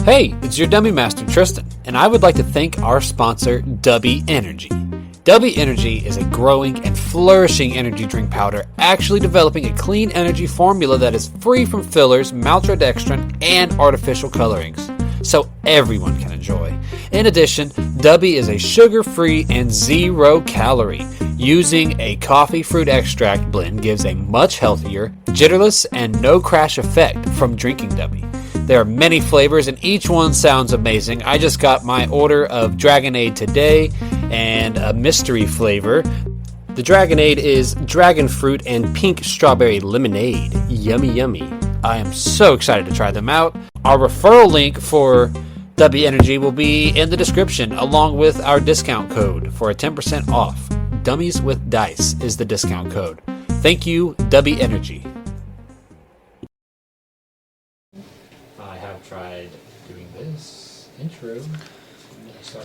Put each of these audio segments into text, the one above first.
Hey, it's your Dummy Master Tristan, and I would like to thank our sponsor, Dubby Energy. Dubby Energy is a growing and flourishing energy drink powder, actually developing a clean energy formula that is free from fillers, maltodextrin, and artificial colorings, so everyone can enjoy. In addition, Dubby is a sugar-free and zero-calorie. Using a coffee fruit extract blend gives a much healthier, jitterless, and no-crash effect from drinking Dubby. There are many flavors, and each one sounds amazing. I just got my order of Dragonade today, and a mystery flavor. The Dragonade is dragon fruit and pink strawberry lemonade. Yummy, yummy. I am so excited to try them out. Our referral link for Dubby Energy will be in the description, along with our discount code for a 10% off. Dummies with Dice is the discount code. Thank you, Dubby Energy. Tried doing this intro.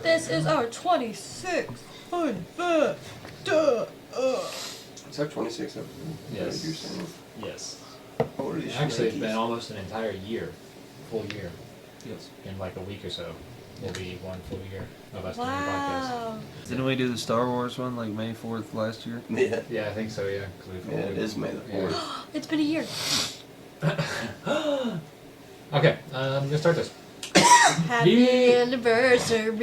This is our 26th fun fact. Is that 26 episodes? Yes. Yes. Actually, it's been almost an entire year. Full year. Yes. In like a week or so. Will be one full year of us doing the Wow. podcast. Didn't we do the Star Wars one like May 4th last year? Yeah. Yeah, I think so, yeah. Yeah, it is May the 4th. It's been a year. Okay, I'm going to start this. Happy anniversary.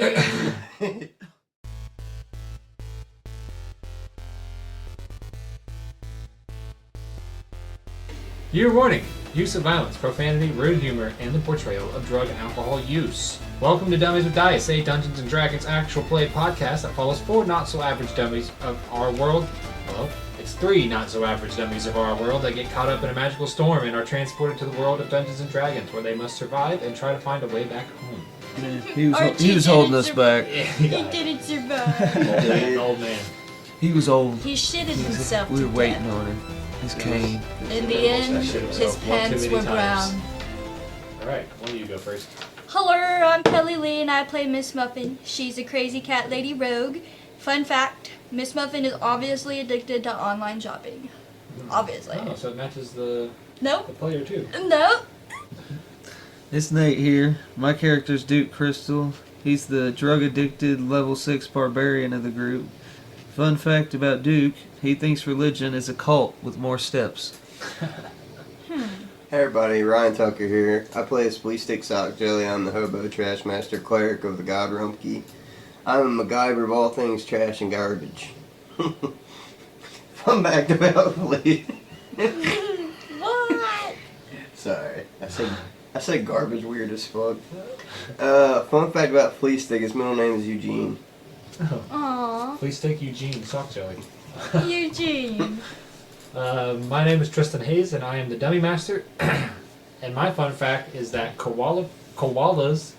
Year warning. Use of violence, profanity, rude humor, and the portrayal of drug and alcohol use. Welcome to Dummies with Dice, a Dungeons & Dragons actual play podcast that follows 4 not-so-average dummies of our world. Well, it's 3 not-so-average dummies of our world that get caught up in a magical storm and are transported to the world of Dungeons & Dragons, where they must survive and try to find a way back home. He was holding us back. He didn't survive. Old man. He was old. He shitted himself We to were waiting death. on him. His cane. In the end, his pants were brown. Alright, why don't you go first? Hello, I'm Kelly Lee and I play Miss Muffin. She's a crazy cat lady rogue. Fun fact, Miss Muffin is obviously addicted to online shopping. Obviously. Oh, so it matches the Nope. player too. Nope. It's Nate here. My character's Duke Crystal. He's the drug-addicted level 6 barbarian of the group. Fun fact about Duke, he thinks religion is a cult with more steps. Hey everybody, Ryan Tucker here. I play as Flea Stick Sock Jelly. I'm the Hobo Trash Master Cleric of the God Rumpke. I'm a MacGyver of all things trash and garbage. Fun fact about Flea. What? Sorry, I say garbage weird as fuck. Fun fact about Flea Stick, his middle name is Eugene. Aww. Please take Eugene Sock Jelly. Eugene. My name is Tristan Hayes, and I am the Dummy Master. And my fun fact is that koalas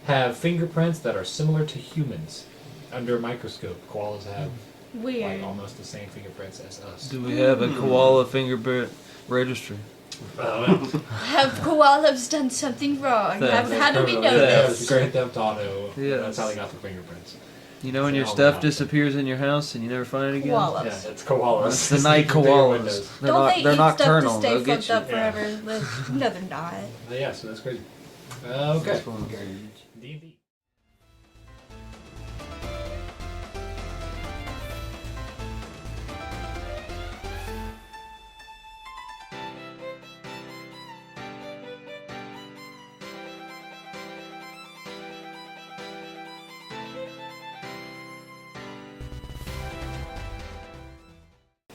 have fingerprints that are similar to humans. Under a microscope, koalas have Weird. like almost the same fingerprints as us. Do we have a koala fingerprint registry? Have koalas done something wrong? Theft. How do we know That was this? Grand Theft Auto. Yes. That's how they got the fingerprints. You know when your All stuff the time. disappears in your house and you never find it again? Koalas. Yeah, it's koalas. It's the night koalas. They're Don't they they're eat nocturnal. stuff to They'll stay get fucked you. up forever? No, they're not. Yeah, so that's crazy. Okay. That's fun. D&D.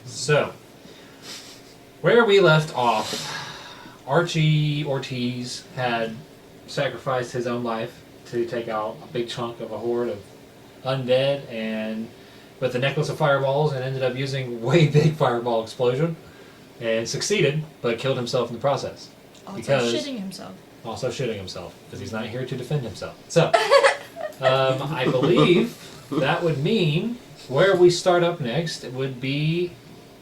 So, where we left off, Archie Ortiz had sacrificed his own life to take out a big chunk of a horde of undead, and with the necklace of fireballs, and ended up using way big fireball explosion, and succeeded, but killed himself in the process. Also Because- shitting himself. Also shitting himself, because he's not here to defend himself. So, I believe that would mean where we start up next would be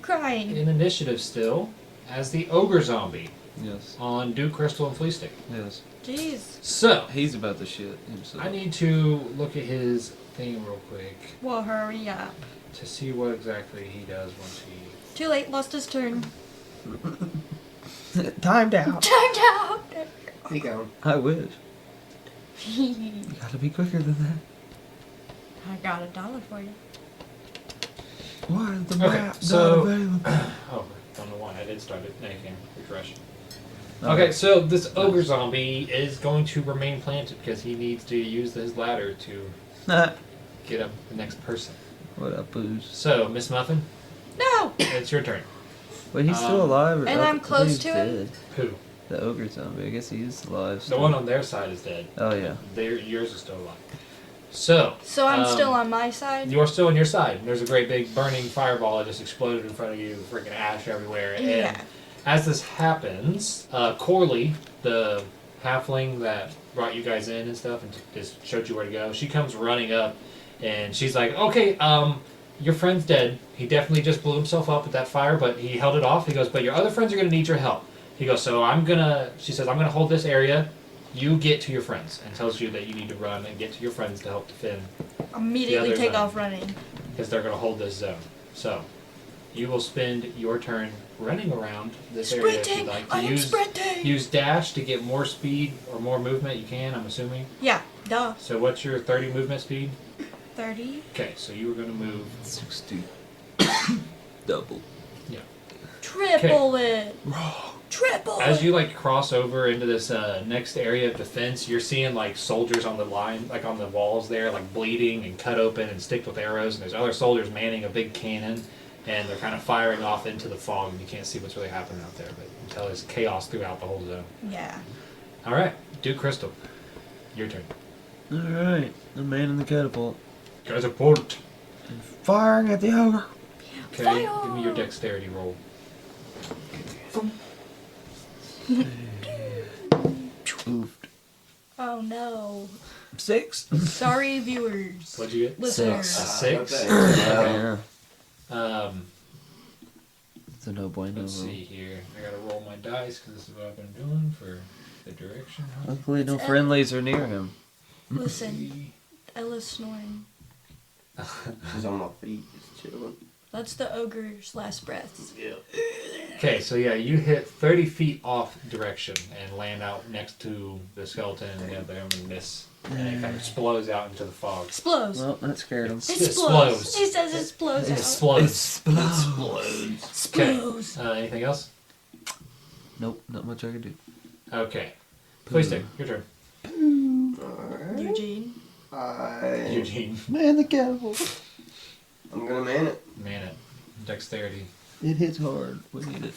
Crying. in initiative still as the ogre zombie Yes. on Duke, Crystal, and Flea Stick. Yes. Jeez. So, He's about to shit himself. I need to look at his thing real quick Well, hurry up. to see what exactly he does once he... Too late, lost his turn. Timed out. Timed out! He gone. I wish. You gotta be quicker than that. I got $1 for you. Why is the Okay, map so- not available? Oh, don't know why. I did start it. Now you can refresh. Okay, so this ogre zombie is going to remain planted because he needs to use his ladder to get up the next person. What up, booze? So, Miss Muffin, No! it's your turn. Wait, he's still alive? Or And I I'm think close he's to him? dead. Who? The ogre zombie. I guess he is alive. The Still. one on their side is dead. Oh, yeah. Yours is still alive. So. So I'm still on my side? You're still on your side. There's a great big burning fireball that just exploded in front of you, freaking ash everywhere. And Yeah. as this happens, Corley, the halfling that brought you guys in and stuff and just showed you where to go, she comes running up and she's like, okay, your friend's dead. He definitely just blew himself up with that fire, but he held it off. He goes, but your other friends are going to need your help. He goes, so she says, I'm going to hold this area. You get to your friends, and tells you that you need to run and get to your friends to help defend. Immediately the other take zone. off running. Because they're going to hold this zone. So, you will spend your turn running around this area if you'd Sprinting! like to I am sprinting! use dash to get more speed or more movement. You can, I'm assuming. Yeah, duh. So, what's your 30 movement speed? 30. Okay, so you were going to move. 60. Double. Yeah. Triple it! Triple As it! you cross over into this next area of defense, you're seeing soldiers on the line, on the walls there, bleeding and cut open and sticked with arrows. And there's other soldiers manning a big cannon, and they're kind of firing off into the fog, and you can't see what's really happening out there. But you can tell there's chaos throughout the whole zone. Yeah. All right, Duke Crystal, your turn. Alright. The man in the catapult. Catapult. Firing at the ogre. Okay, Fire! give me your dexterity roll. Oofed. Oh no. 6. Sorry, viewers. What'd you get? Listeners. Six. Yeah. It's a no bueno. Let's see here. I gotta roll my dice because this is what I've been doing for the direction. Luckily, no friendlies are near him. Listen, Ella's snoring. She's on my feet, just chilling. That's the ogre's last breath. Yeah. Okay, so yeah, you hit 30 feet off direction and land out next to the skeleton and the other miss. And it kind of explodes out into the fog. Explodes. Well, that scared him. Explodes. He says it explodes. It out. explodes. Okay. Explodes. Anything else? Nope, not much I can do. Okay. Please take your turn. Alright. Eugene. Eugene. Man, the catapult. I'm gonna man it. Man it. Dexterity. It hits hard. We need it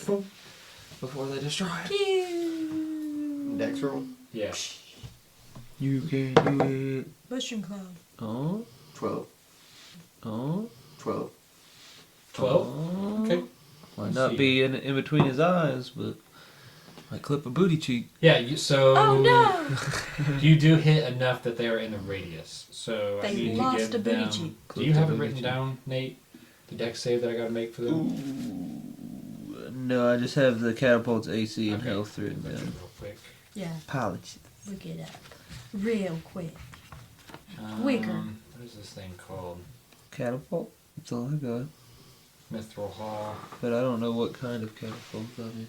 before they destroy it. Pew. Dex roll. Yeah. You can do it. Mushroom cloud. Oh, 12. oh, 12. 12? oh. Okay. Might Let's not see. be in between his eyes, but might clip a booty cheek. Yeah, so Oh no! you do hit enough that they are in the radius. So I They need lost to give a booty them... cheek. Do you have it Clipped a written booty down, Nate? The dex save that I gotta make for them? Ooh. No, I just have the catapult's AC and Okay. health written Real down. quick. Yeah, Apologies. look it up. Real quick. Quicker. What is this thing called? Catapult? That's all I got. Mithril Hall. But I don't know what kind of catapult that is.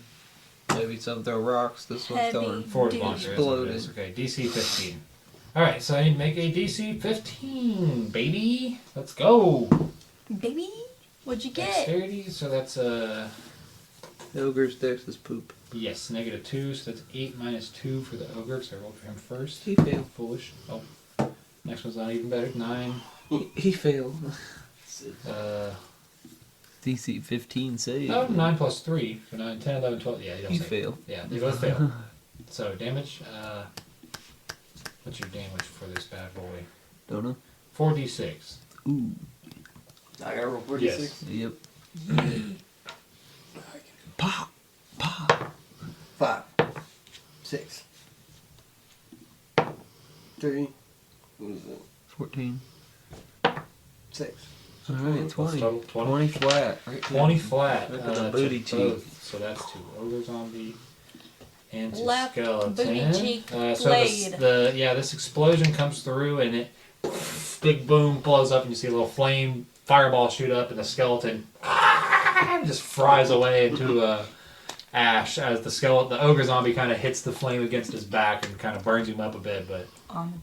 Maybe some throw rocks, this one's Heavy. throwing Forward Dude. launcher. That's what it is. Okay, DC 15. Alright, so I need to make a DC 15, baby. Let's go. Baby, what'd you get? Dexterity, so that's Ogre's dex is poop. yes, -2, so that's 8 minus 2 for the ogre, because I rolled for him first. He failed. Foolish. Oh. Next one's not even better. 9. He failed. DC 15 save. Oh, 9 plus 3. So 9, 10, 11, 12. Yeah, you don't He say. failed. Yeah, they both fail. So damage. What's your damage for this bad boy? Don't know. 4d6. Ooh. I gotta roll 46. Yes. Yep. Pop. Pop. 5. 6. 3. What is it? 14. 6. Alright, What's 20. total? 20 flat. Right 20 flat. Look at the to booty both. cheek. So that's to ogre zombie and to Left skeleton. booty cheek So blade. this explosion comes through and it big boom blows up and you see a little flame fireball shoot up and the skeleton just fries away into ash as the ogre zombie kind of hits the flame against his back and kind of burns him up a bit, but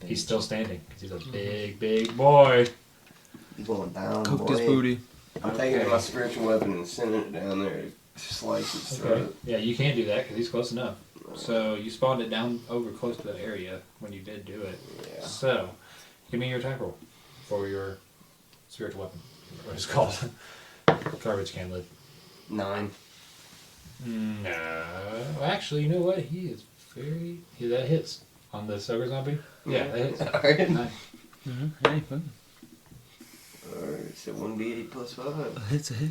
he's still standing because he's a big boy. He's going down. Cooked boy. his booty. I'm taking my spiritual weapon and sending it down there to slice his throat. Yeah, you can't do that because he's close enough. So you spawned it down over close to that area when you did do it. Yeah. So, give me your attack roll for your spiritual weapon. What it's called. Garbage can lid. 9. No. Actually, you know what? He is very... Yeah, that hits on this ogre zombie. Yeah, that hits. Alright. Nice. Hey, fun. Alright, so 1d8 plus 5. It's a hit.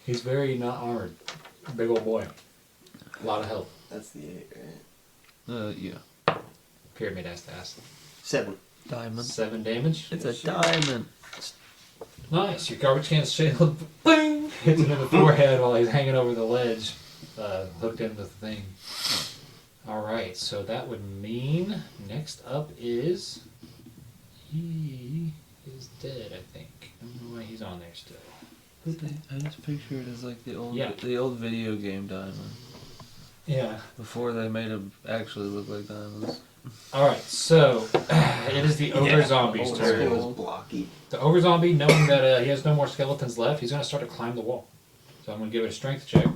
He's very not armored. Big old boy. A lot of health. That's the 8, right? Yeah. Pyramid ass to ass. 7. Diamond. 7 damage. It's a diamond. Nice. Your garbage can's shield, boom, hits him in the forehead while he's hanging over the ledge, hooked into the thing. All right. So that would mean next up is he is dead. I think. I don't know why he's on there still. I just picture it as like the old video game diamond. Yeah. Before they made them actually look like diamonds. All right. So it is the ogre zombie's turn. It was blocky. The ogre zombie, knowing that he has no more skeletons left, he's going to start to climb the wall. So I'm going to give it a strength check.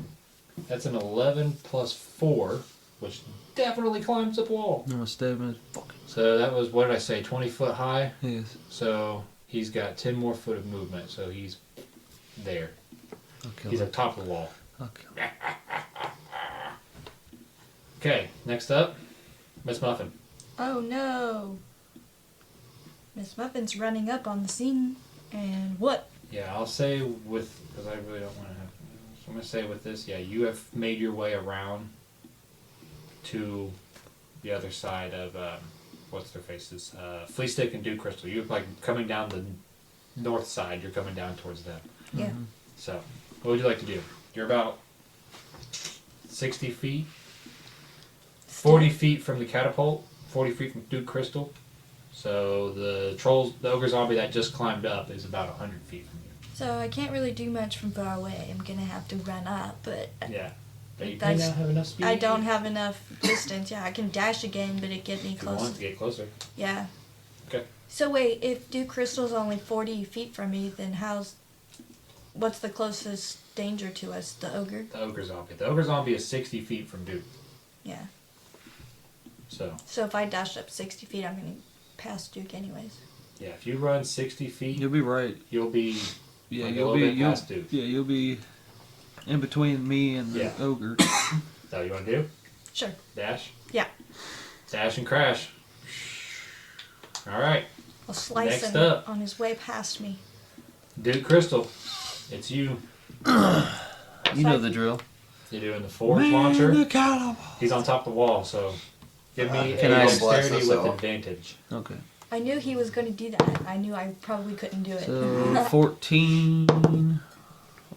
That's an 11 plus 4, which definitely climbs the wall. No, Steven. Fucking. So that was, what did I say, 20 foot high? Yes. So he's got 10 more foot of movement, so he's there. Okay. He's at the top of the wall. Okay. Okay, next up, Miss Muffin. Oh no. Miss Muffin's running up on the scene, and what? Yeah, I'll say with, because I really don't want to have, so I'm going to say with this, yeah, you have made your way around to the other side of, what's their faces? Flea Stick and Dew Crystal. You're like coming down the north side, you're coming down towards them. Yeah. So, what would you like to do? You're about 60 feet, 40 feet from the catapult, 40 feet from Dew Crystal. So the ogre zombie that just climbed up is about 100 feet from you. So I can't really do much from far away. I'm gonna have to run up, but Yeah. But you may That's- not have enough speed. I don't have enough distance. Yeah, I can dash again, but it get me If you want close. to get closer. Yeah. Okay. So wait, if Dew Crystal's only 40 feet from me, then what's the closest danger to us? The ogre? The ogre zombie. The ogre zombie is 60 feet from Duke. Yeah. So, So if I dash up 60 feet, I'm gonna pass Duke anyways. yeah, if you run 60 feet, You'll be right. you'll be Yeah, like a you'll little be bit past Duke. Yeah, you'll be in between me and the Yeah. ogre. Is that what you want to do? Sure. Dash? Yeah. Dash and crash. Alright. I'll slice Next him up. on his way past me. Duke Crystal. It's you. You know the drill. You're doing the forge launcher. He's on top of the wall, so give me Can a I dexterity blast us with all? advantage. Okay. I knew he was going to do that. I knew I probably couldn't do it. So 14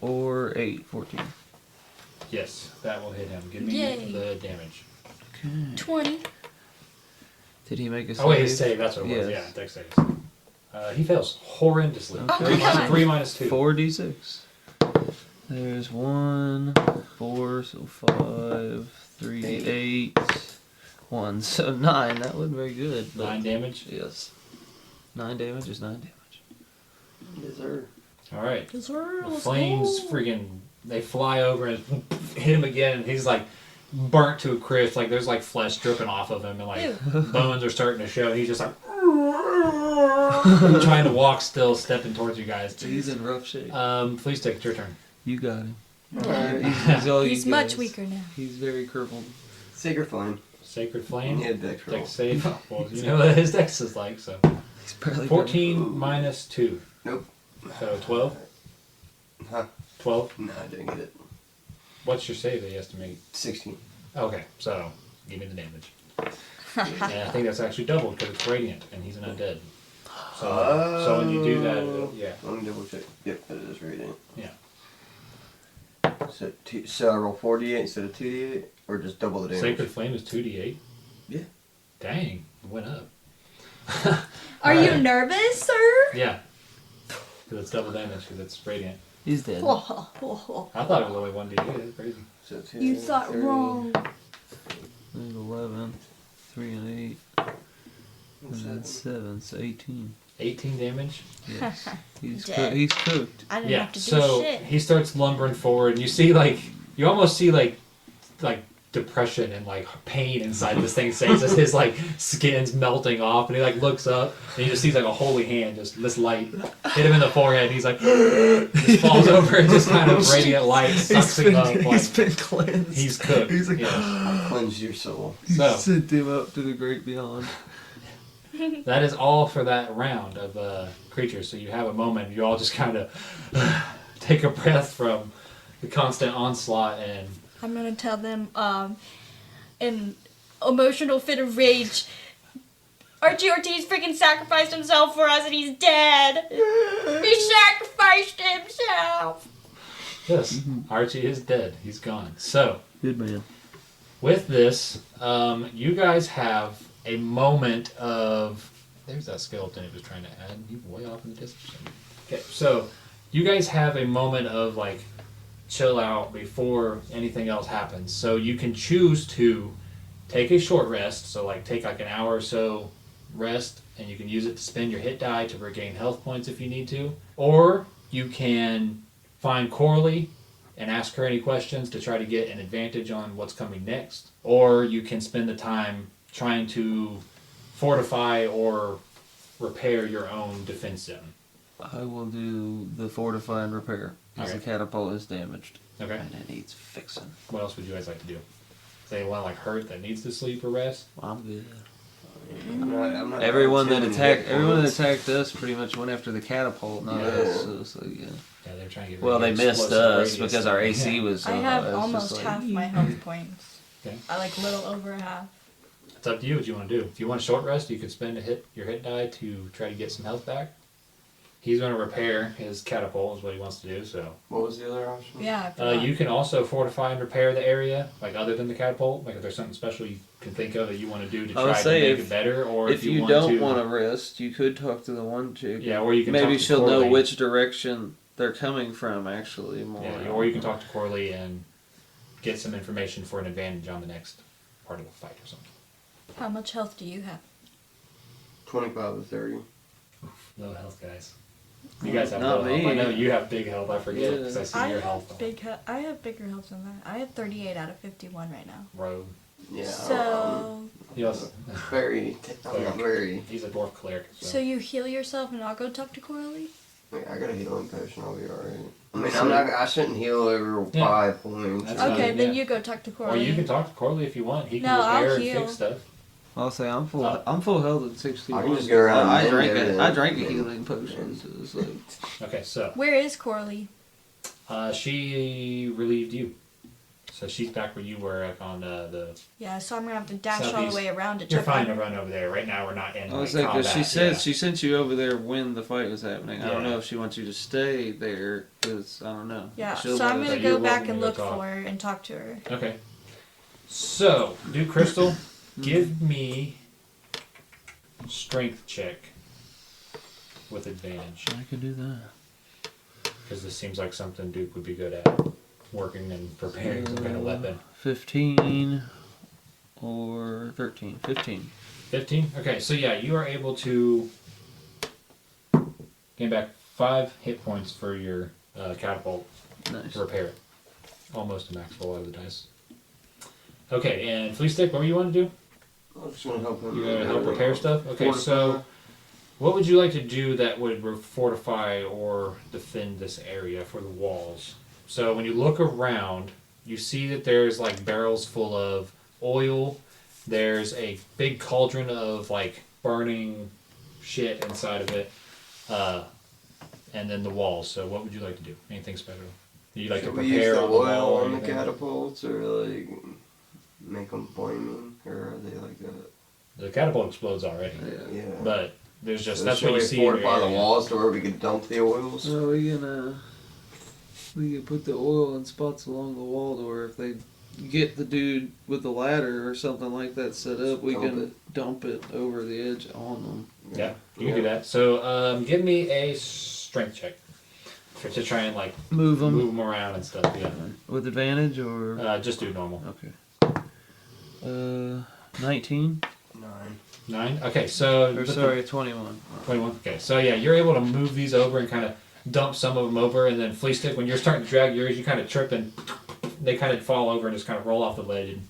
or 8. 14. Yes, that will hit him. Give me Yay. the damage. Okay. 20. Did he make a save? Oh wait, his save, that's what it was. Yes. Yeah, dex save. He fails horrendously. Oh my God. 3 minus 2. 4d6. There's 1, 4, so 5, 3, 8, 1, so 9. That wasn't very good. But 9 damage. yes. 9 damage is 9 damage. Yes, sir. Alright. The The flames freaking, they fly over and hit him again, and he's like burnt to a crisp. Like there's like flesh dripping off of him, and like Ew. bones are starting to show. He's just like trying to walk still, stepping towards you guys. He's in rough shape. Please take your turn. You got him. Alright. He's all He's you much guys. weaker now. He's very crippled. Sacred Flame. Sacred Flame. Yeah, dex roll. Dex save. Well, you know what his dex is like, so. He's barely 14 minus 2. Nope. So 12? Huh? 12? No, I didn't get it. What's your save that he has to make? 16. Okay, so give me the damage. And I think that's actually doubled because it's radiant and he's an undead. So when you do that, yeah. Let me double check. Yep, that is radiant. Yeah. So I roll 4d8 instead of 2d8? Or just double the damage? Sacred Flame is 2d8? Yeah. Dang, it went up. Are you Alright. nervous, sir? Yeah. Because it's double damage because it's radiant. He's dead. I thought it was only 1d8. That's crazy. So two, You thought 30. wrong. There's 11, 3 and 8, and then 7, so 18. 18 damage. Yes. He's Dead. he's cooked. I didn't Yeah. have to do So shit. he starts lumbering forward, and you see you almost see like depression and like pain inside this thing's face as his like skin's melting off, and he like looks up and he just sees like a holy hand, just this light hit him in the forehead. And he's like, just falls over and just kind of radiant light sucks him up. Like, He's been cleansed. he's cooked. He's like, yeah. Cleanse your soul. he So- sent him up to the great beyond. That is all for that round of creatures. So you have a moment. You all just kind of take a breath from the constant onslaught and. I'm gonna tell them, in emotional fit of rage, Archie Ortiz freaking sacrificed himself for us and he's dead! He sacrificed himself! Yes, Archie is dead. He's gone. So, Good man. with this, you guys have a moment of. There's that skeleton he was trying to add. He's way off in the distance. Okay, so you guys have a moment of like chill out before anything else happens. So you can choose to take a short rest. So like take like an hour or so rest, and you can use it to spend your hit die to regain health points if you need to. Or you can find Coralie and ask her any questions to try to get an advantage on what's coming next. Or you can spend the time trying to fortify or repair your own defense zone. I will do the fortify and repair. Because Okay. the catapult is damaged. Okay. And it needs fixing. What else would you guys like to do? Is anyone like hurt that needs to sleep or rest? Well, I'm good. I'm not Everyone that too many attacked hit everyone that points. attacked us pretty much went after the catapult, not Yeah. us. So it's like, yeah. Yeah, they're trying to get. Well, rid they of your missed explosive us radius. because our AC Yeah. was so I high. have It's just almost like, half my health points. Okay. I like a little over half. It's up to you what you want to do. If you want a short rest, you could spend your hit die to try to get some health back. He's going to repair his catapult is what he wants to do. So What was the other option? Yeah, I forgot. you can also fortify and repair the area, like other than the catapult. Like if there's something special you can think of that you want to do to I would try to say make if- it better, or if you want don't to, want to rest, you could talk to the one chick. Yeah, or you can maybe talk to she'll know Coralie. which direction they're coming from. Actually, more. Yeah, or you can talk to Coralie and get some information for an advantage on the next part of the fight or something. How much health do you have? 25 to 30. Low health, guys. You guys have Not low health. me. I know you have big health. I forget Yeah. because I see I your have health. I have bigger health than that. I have 38 out of 51 right now. Rogue. Yeah. So, He also, I'm not very. he's a dwarf cleric. so you heal yourself and I'll go talk to Coralie? I got a healing potion. I'll be alright. I mean, I shouldn't heal over Yeah. 5 points. That's Okay, fine, then yeah. you go talk to Or Coralie. you can talk to Coralie if you want. He can No, I'll repair and heal. fix stuff. I'll say I'm full. Oh. I'm full health at 61. I can just go around I and drank mend it. everything. I drank a healing potion. So it's like, Okay, so Where is Coralie? she relieved you. So she's back where you were like, on the. Yeah, so I'm gonna have to dash all Southeast. the way around to You're check fine on to her. run over there. Right now we're not in I was like, like, combat. she said yeah. she sent you over there when the fight was happening. I don't Yeah. know if she wants you to stay there because I don't know. Yeah, She'll so I'm let us- gonna you're go back welcome and to go look talk. for her and talk to her. Okay. So, Duke Crystal, give me strength check with advantage. I could do that. Because this seems like something Duke would be good at. Working and preparing some kind of weapon. 15 or 13. 15. 15? Okay, so yeah, you are able to gain back 5 hit points for your catapult Nice. to repair it. Almost a max roll out of the dice. Okay, and Flea Stick, what do you want to do? I just want to help him. You gotta help repair stuff? Okay, so what would you like to do that would fortify or defend this area for the walls? So when you look around, you see that there's like barrels full of oil. There's a big cauldron of like burning shit inside of it. And then the walls. So what would you like to do? Anything special? Do you like Should to we use prepare the on the wall oil or on the anything? catapults or like make them flaming? Or are they like that? The catapult explodes already. Yeah. But there's just, So that's should what you we see in your fortify the area. walls to where we can dump the oils? So we can put the oil in spots along the wall to where if they get the dude with the ladder or something like that set up, we can dump it over the edge on them. Yeah, you can do that. So give me a strength check. to try and like Move them. move them around and stuff. Yeah. With advantage or? Just do normal. Okay. 19? 9. Okay, so Or sorry, 21. 21. Okay, so yeah, you're able to move these over and kind of dump some of them over, and then Flea Stick, when you're starting to drag yours, you kind of trip and they kind of fall over and just kind of roll off the ledge and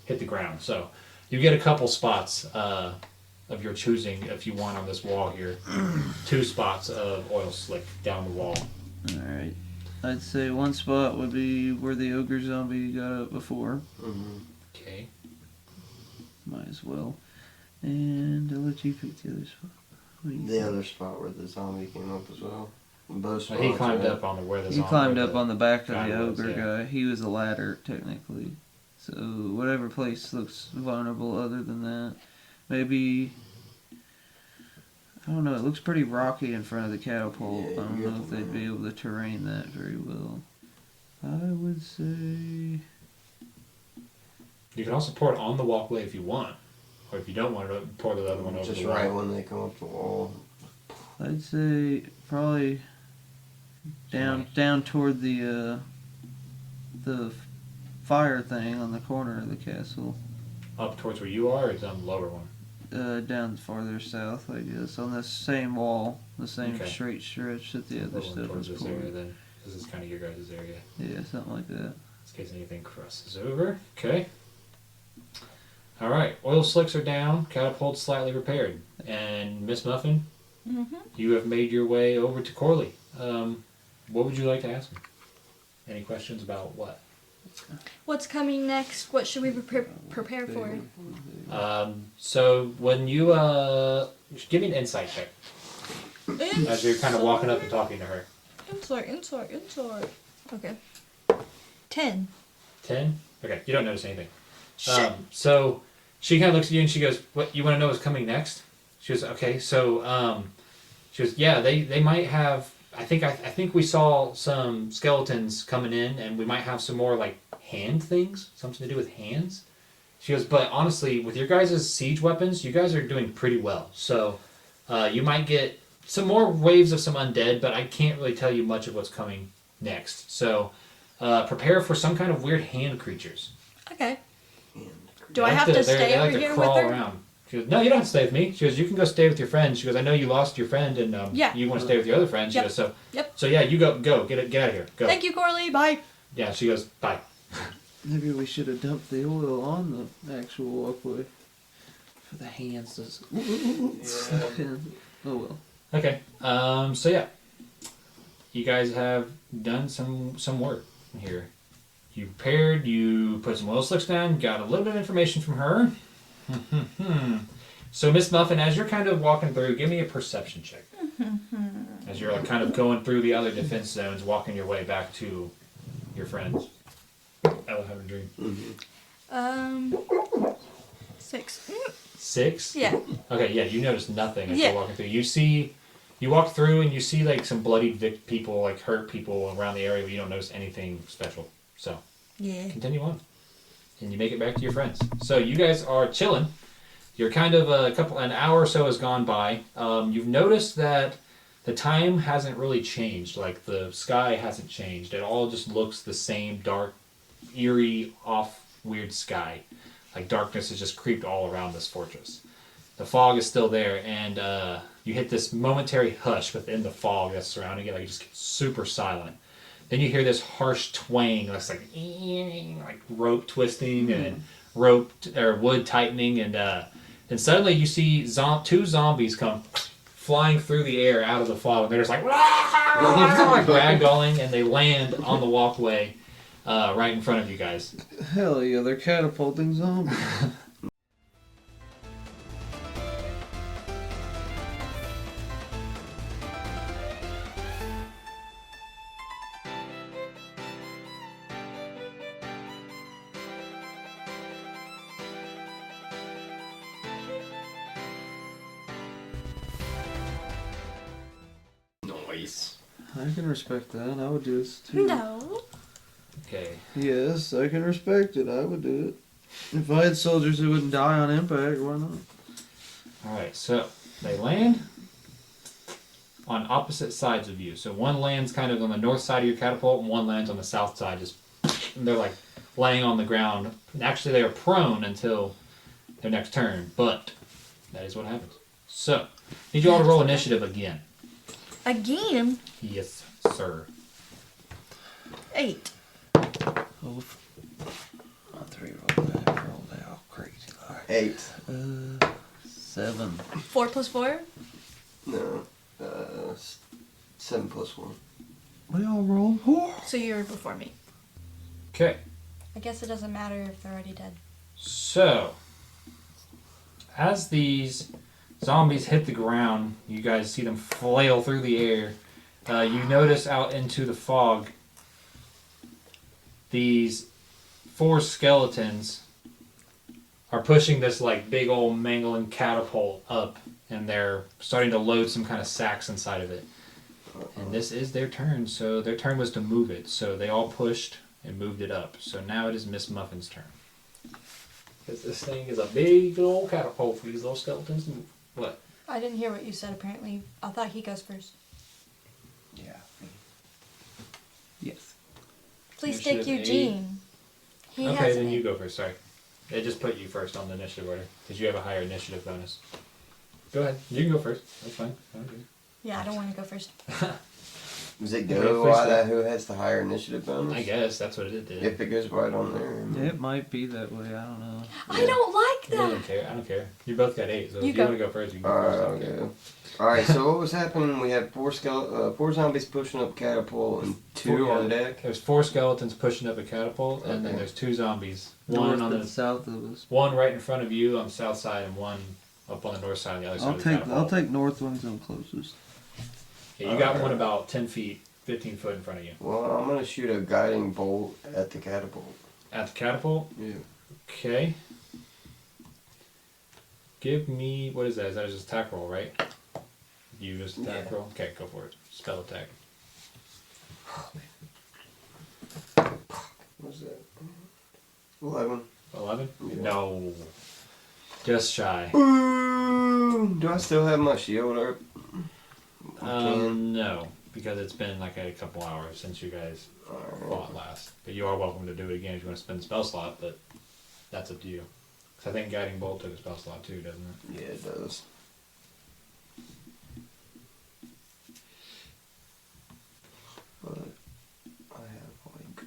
hit the ground. So you get a couple spots of your choosing if you want on this wall here. 2 spots of oil slick down the wall. Alright. I'd say one spot would be where the ogre zombie got up before. Okay. Might as well. And I'll let you pick the other spot. The other spot where the zombie came up as well. Both spots. He climbed up on where the He zombie climbed up on the back of guy the was, ogre yeah. guy. He was a ladder, technically. So whatever place looks vulnerable other than that. Maybe... I don't know, it looks pretty rocky in front of the catapult. Yeah, I don't know if they'd be able to terrain that very well. I would say... You can also pour it on the walkway if you want. Or if you don't want to, pour the other one over Just the wall. right when they come up the wall. I'd say probably down toward the fire thing on the corner of the castle. Up towards where you are, or down the lower one? Down farther south, I guess, on the same wall, the same Okay. straight stretch that the other Over stuff towards was this area poured. then. This is kind of your guys' area. Yeah, something like that. In case anything crosses over. Okay. Alright, oil slicks are down, catapult slightly repaired. And Miss Muffin, you have made your way over to Corley. What would you like to ask him? Any questions about what? What's coming next? What should we prepare for? So when you give me an insight check as you're kind of walking up and talking to her. Insight. Okay. 10. 10? Okay, you don't notice anything. Shit. So she kind of looks at you and she goes, "What, you want to know what's coming next?" She goes, "Okay, so she goes, yeah, they might have. I think we saw some skeletons coming in, and we might have some more like hand things, something to do with hands." She goes, "But honestly, with your guys' siege weapons, you guys are doing pretty well. So you might get some more waves of some undead, but I can't really tell you much of what's coming next. So prepare for some kind of weird hand creatures." Okay. Do I have to stay over here with crawl her? around. She goes, "No, you don't have to stay with me." She goes, "You can go stay with your friends." She goes, "I know you lost your friend, and Yeah. you want to stay with your other friends." She Yep. goes, "So, Yep. so yeah, you go, get out of here, go." Thank you, Corley. Bye. Yeah, she goes, "Bye." Maybe we should have dumped the oil on the actual walkway. For the hands to slip in. Oh well. Okay. So yeah, you guys have done some work here. You prepared. You put some oil slicks down. Got a little bit of information from her. So Miss Muffin, as you're kind of walking through, give me a perception check. As you're like kind of going through the other defense zones, walking your way back to your friends. I will have a dream. 6. 6? Yeah. Okay, yeah, you notice nothing as Yeah. you're walking through. You walk through and you see like some bloodied people, like hurt people around the area, but you don't notice anything special. So, Yeah. continue on. And you make it back to your friends. So you guys are chilling. You're kind of an hour or so has gone by. You've noticed that the time hasn't really changed. Like the sky hasn't changed. It all just looks the same, dark, eerie, off, weird sky. Like darkness has just creeped all around this fortress. The fog is still there, and you hit this momentary hush within the fog that's surrounding it. Like it just gets super silent. Then you hear this harsh twang, that's like rope twisting and rope or wood tightening, and then suddenly you see 2 zombies come flying through the air out of the fog. And they're just like ragdolling, and they land on the walkway right in front of you guys. Hell yeah, they're catapulting zombies. Nice. I can respect that. I would do this too. No. Okay. Yes, I can respect it. I would do it. If I had soldiers who wouldn't die on impact, why not? Alright, so they land on opposite sides of you. So one lands kind of on the north side of your catapult, and one lands on the south side. Just and they're like laying on the ground. And actually, they are prone until their next turn, but that is what happens. So, need you all to roll initiative again. Again? Yes, sir. 8. Oh, 3 rolled out crazy. All right. 8. 7. 4 plus 4? No. 7 plus 1. We all rolled 4. So you're before me. Okay. I guess it doesn't matter if they're already dead. So, as these zombies hit the ground, you guys see them flail through the air. You notice out into the fog these 4 skeletons are pushing this like big old mangling catapult up, and they're starting to load some kind of sacks inside of it. And this is their turn, so their turn was to move it. So they all pushed and moved it up. So now it is Miss Muffin's turn. Because this thing is a big old catapult for these little skeletons to move. What? I didn't hear what you said, apparently. I thought he goes first. Yeah. Yes. Please Initiative take Eugene. He Okay, has then an you 8. go first, sorry. It just put you first on the initiative order, because you have a higher initiative bonus. Go ahead, you can go first. That's fine. Yeah, I don't want to go first. Does it Okay, go first by up. that who has the higher initiative bonus? I guess that's what it did. If it goes right on there. It might be that way. I don't know. I don't like I that. don't care. I don't care. You both got 8, so You if go. you want to go first, you can go Alright, first. I I'll don't care. go. Alright, so what was happening? We had 4 zombies pushing up catapult and 2 on deck. There's 4 skeletons pushing up a catapult, and then Okay. there's 2 zombies. North One on and the south of us. one right in front of you on the south side, and one up on the north side on the other side of the catapult. I'll take north ones. I'm closest. Yeah, you got one about 10 feet, 15 foot in front of you. Well, I'm gonna shoot a guiding bolt at the catapult. At the catapult? Yeah. Okay. Give me, what is that? Is that just attack roll, right? You just attack Yeah. roll? Okay, go for it. Spell attack. What's that? 11. 11? Yeah. No. Just shy. Ooh, do I still have my shield up? No, because it's been like a couple hours since you guys fought last. But you are welcome to do it again if you want to spend the spell slot, but that's up to you. Because I think Guiding Bolt took a spell slot too, doesn't it? Yeah, it does. But I have like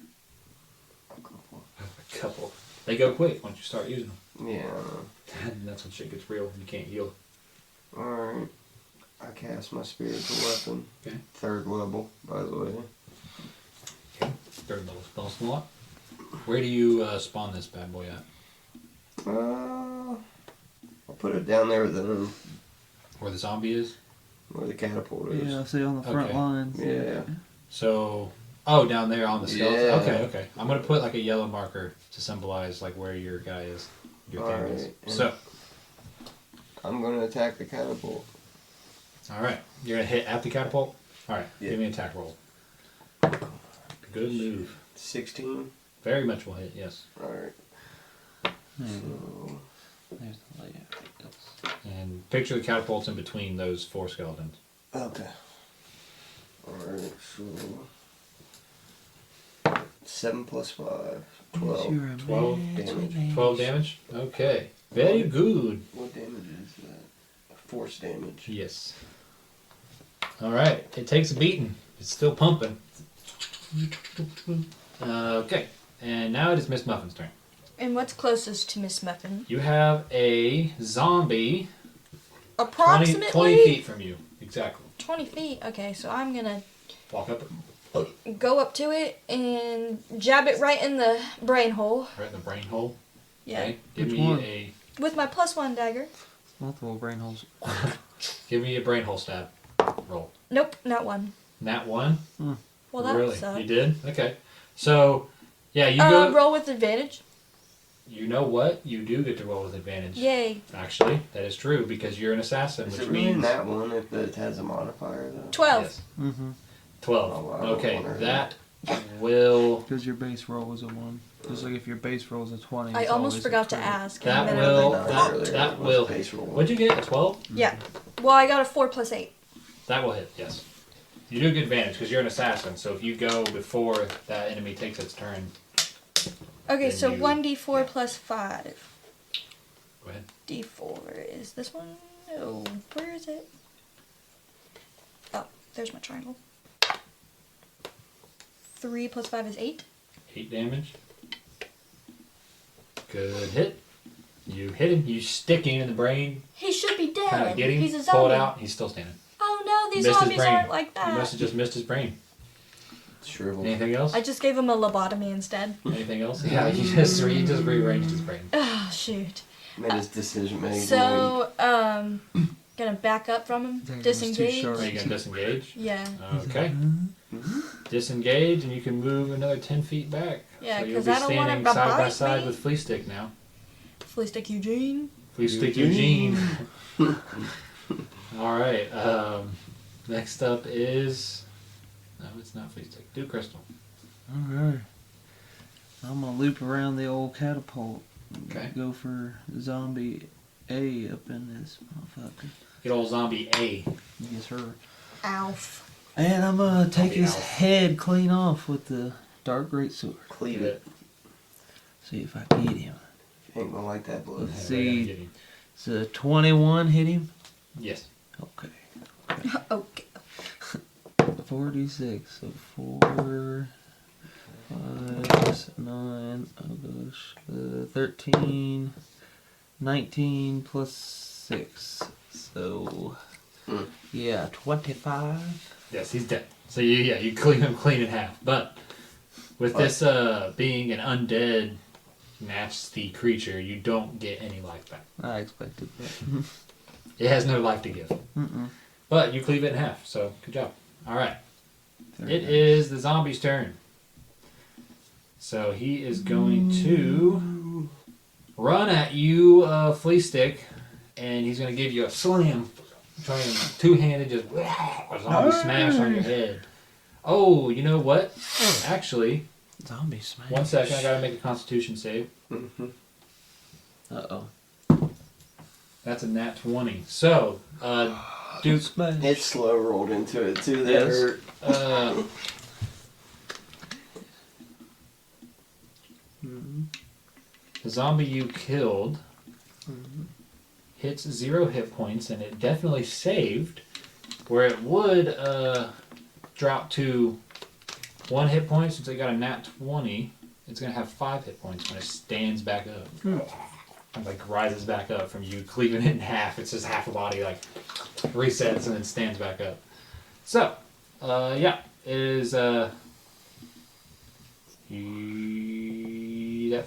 a couple. A couple. They go quick once you start using them. Yeah, I know. And that's when shit gets real. You can't heal. Alright. I cast my spiritual weapon. Okay. 3rd level, by the way. Okay. 3rd level spell slot. Where do you spawn this bad boy at? I'll put it down there with them, Where the zombie is? where the catapult is. Yeah, I see on the front Okay. lines. Yeah. So, oh, down there on the skeleton. Yeah. Okay, okay. I'm gonna put like a yellow marker to symbolize like where your guy is, your thing is. Alright, and- So, I'm gonna attack the catapult. all right, you're gonna hit at the catapult. All right, Yeah. give me an attack roll. Good move. 16. Very much will hit. Yes. Alright. So, There's the layout. And picture the catapults in between those 4 skeletons. okay. Alright, so 7 plus 5. 12. 12 damage. 12 damage. Okay. Very good. What damage is that? Force damage. Yes. All right. It takes a beating. It's still pumping. Okay. And now it is Miss Muffin's turn. And what's closest to Miss Muffin? You have a zombie 20, Approximately 20 feet from you. Exactly. 20 feet. Okay, so I'm gonna Walk up go up to it and jab it right in the brain hole. right in the brain hole. Yeah. Okay. Give Which me one? a With my +1 dagger. Multiple brain holes. brain hole stab roll. Nope, not one. Nat 1. Well, that really? sucked. You did? Okay. So, yeah, you go. Roll with advantage. You know what? You do get to roll with advantage. Yay. Actually, that is true because you're an assassin, Is which it really means that one if it has a modifier though? 12. Yes. Mm-hmm. 12. Oh, wow. Okay, Wonder that will Because your base roll was a 1. Just like if your base roll is a 20. I it's almost always a forgot to crit. ask. that and then I will was like, Earlier, that it was will. base roll. What'd you get? A 12? Yeah. Well, I got a 4 plus 8. That will hit, yes. You do get advantage because you're an assassin, so if you go before that enemy takes its turn. Okay, Then so you- 1d4 plus 5. Go ahead. D4 is this one? No, where is it? Oh, there's my triangle. 3 plus 5 is 8. 8 damage. Good hit. You hit him, you stick him in the brain, He should be dead. kind of get him, He's a zombie. pull it out, he's still standing. Oh no, these Missed his zombies brain. aren't like You must that. have just missed his brain. Shriveled. Anything else? I just gave him a lobotomy instead. Anything else? Yeah, you just rearranged his brain. Oh shoot. Made his decision making. So, gonna back up from him, There goes two disengage. sharks. Are you going to disengage? Yeah, Okay. Disengage, and you can move another 10 feet back. Yeah, so you'll 'cause be I don't want standing him to side by bite side me. with Flea Stick now. flea stick Eugene. Flea Stick Eugene. All right. Next up is. No, it's not Flea Stick. Do Crystal. Alright. I'm gonna loop around the old catapult. Okay. Go for zombie A up in this motherfucker. Good old zombie A. Yes, sir. Alf. And I'm gonna take Zombie his Alf. head clean off with the dark greatsword. Cleave it. See if I can get him. Ain't gonna like that blood. Let's Yeah, see. get him. It's a 21 hit him. Yes. Okay. Okay. 46. So 4, 5, 9. Oh gosh. 13. 19 plus 6. So yeah, 25. Yes, he's dead. So you clean him clean in half. But with this being an undead nasty creature, you don't get any life back. I expected that. It has no life to give. Mm-mm. But you cleave it in half, so good job. Alright. Very It nice. is the zombie's turn. So he is going to run at you, Flea Stick, and he's going to give you a slam. Trying two-handed, just a zombie smash on your head. Oh, you know what? Actually, Zombie smash. 1 second, I gotta make a constitution save. Uh-oh. That's a nat 20. So, Duke, Smash. It slow rolled into it too. That Yes. hurt. the zombie you killed hits 0 hit points, and it definitely saved, where it would drop to 1 hit point. Since it got a nat 20, it's going to have 5 hit points when it stands back up. And like rises back up from you cleaving it in half. It's just half a body like resets and then stands back up. So, yeah, it is that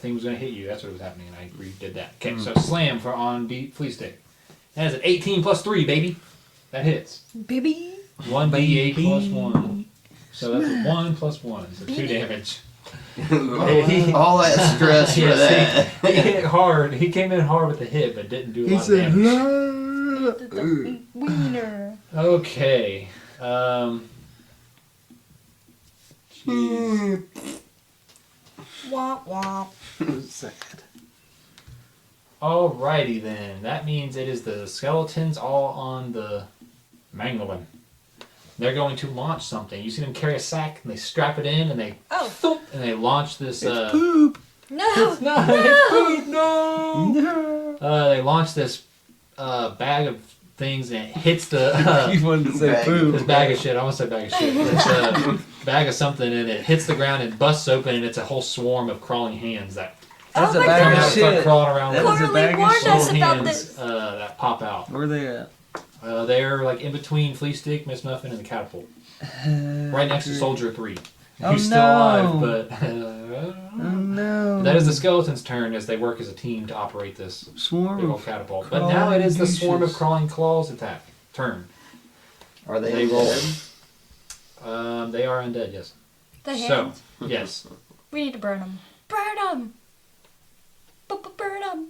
thing was going to hit you. That's what was happening, and I redid that. Okay, so slam for on Flea Stick. That is an 18 plus 3, baby. That hits. Baby. 1d8 plus 1. So that's 1 plus 1, so 2 damage. All that stress for that. He hit hard. He came in hard with the hit, but didn't do a lot of damage. Wiener. Okay. Womp womp. Sad. Alrighty then. That means it is the skeletons all on the Mangolin. They're going to launch something. You see them carry a sack and they strap it in and they thump, and they launch this Poop. No. It's not. It's poop. No. They launch this bag of things and it hits the You wanted to say Bag. poop. this bag of shit. I almost said bag of shit. It's a bag of something and it hits the ground and busts open and it's a whole swarm of crawling hands that That's Oh a my bag come of out and start shit. crawling around. That with is a Quarterly bag of warned shit. us little about hands this. that pop out. Where are they at? They're like in between Flea Stick, Miss Muffin, and the catapult. Right next to Soldier 3. Oh, He's still no. alive, but Oh no. that is the skeleton's turn as they work as a team to operate this Swarm big old of catapult. But now it is the swarm of douches. crawling claws attack turn. Are they, They roll. dead? They are undead, yes. The So, hands. yes. We need to burn them. Burn them. Burn them.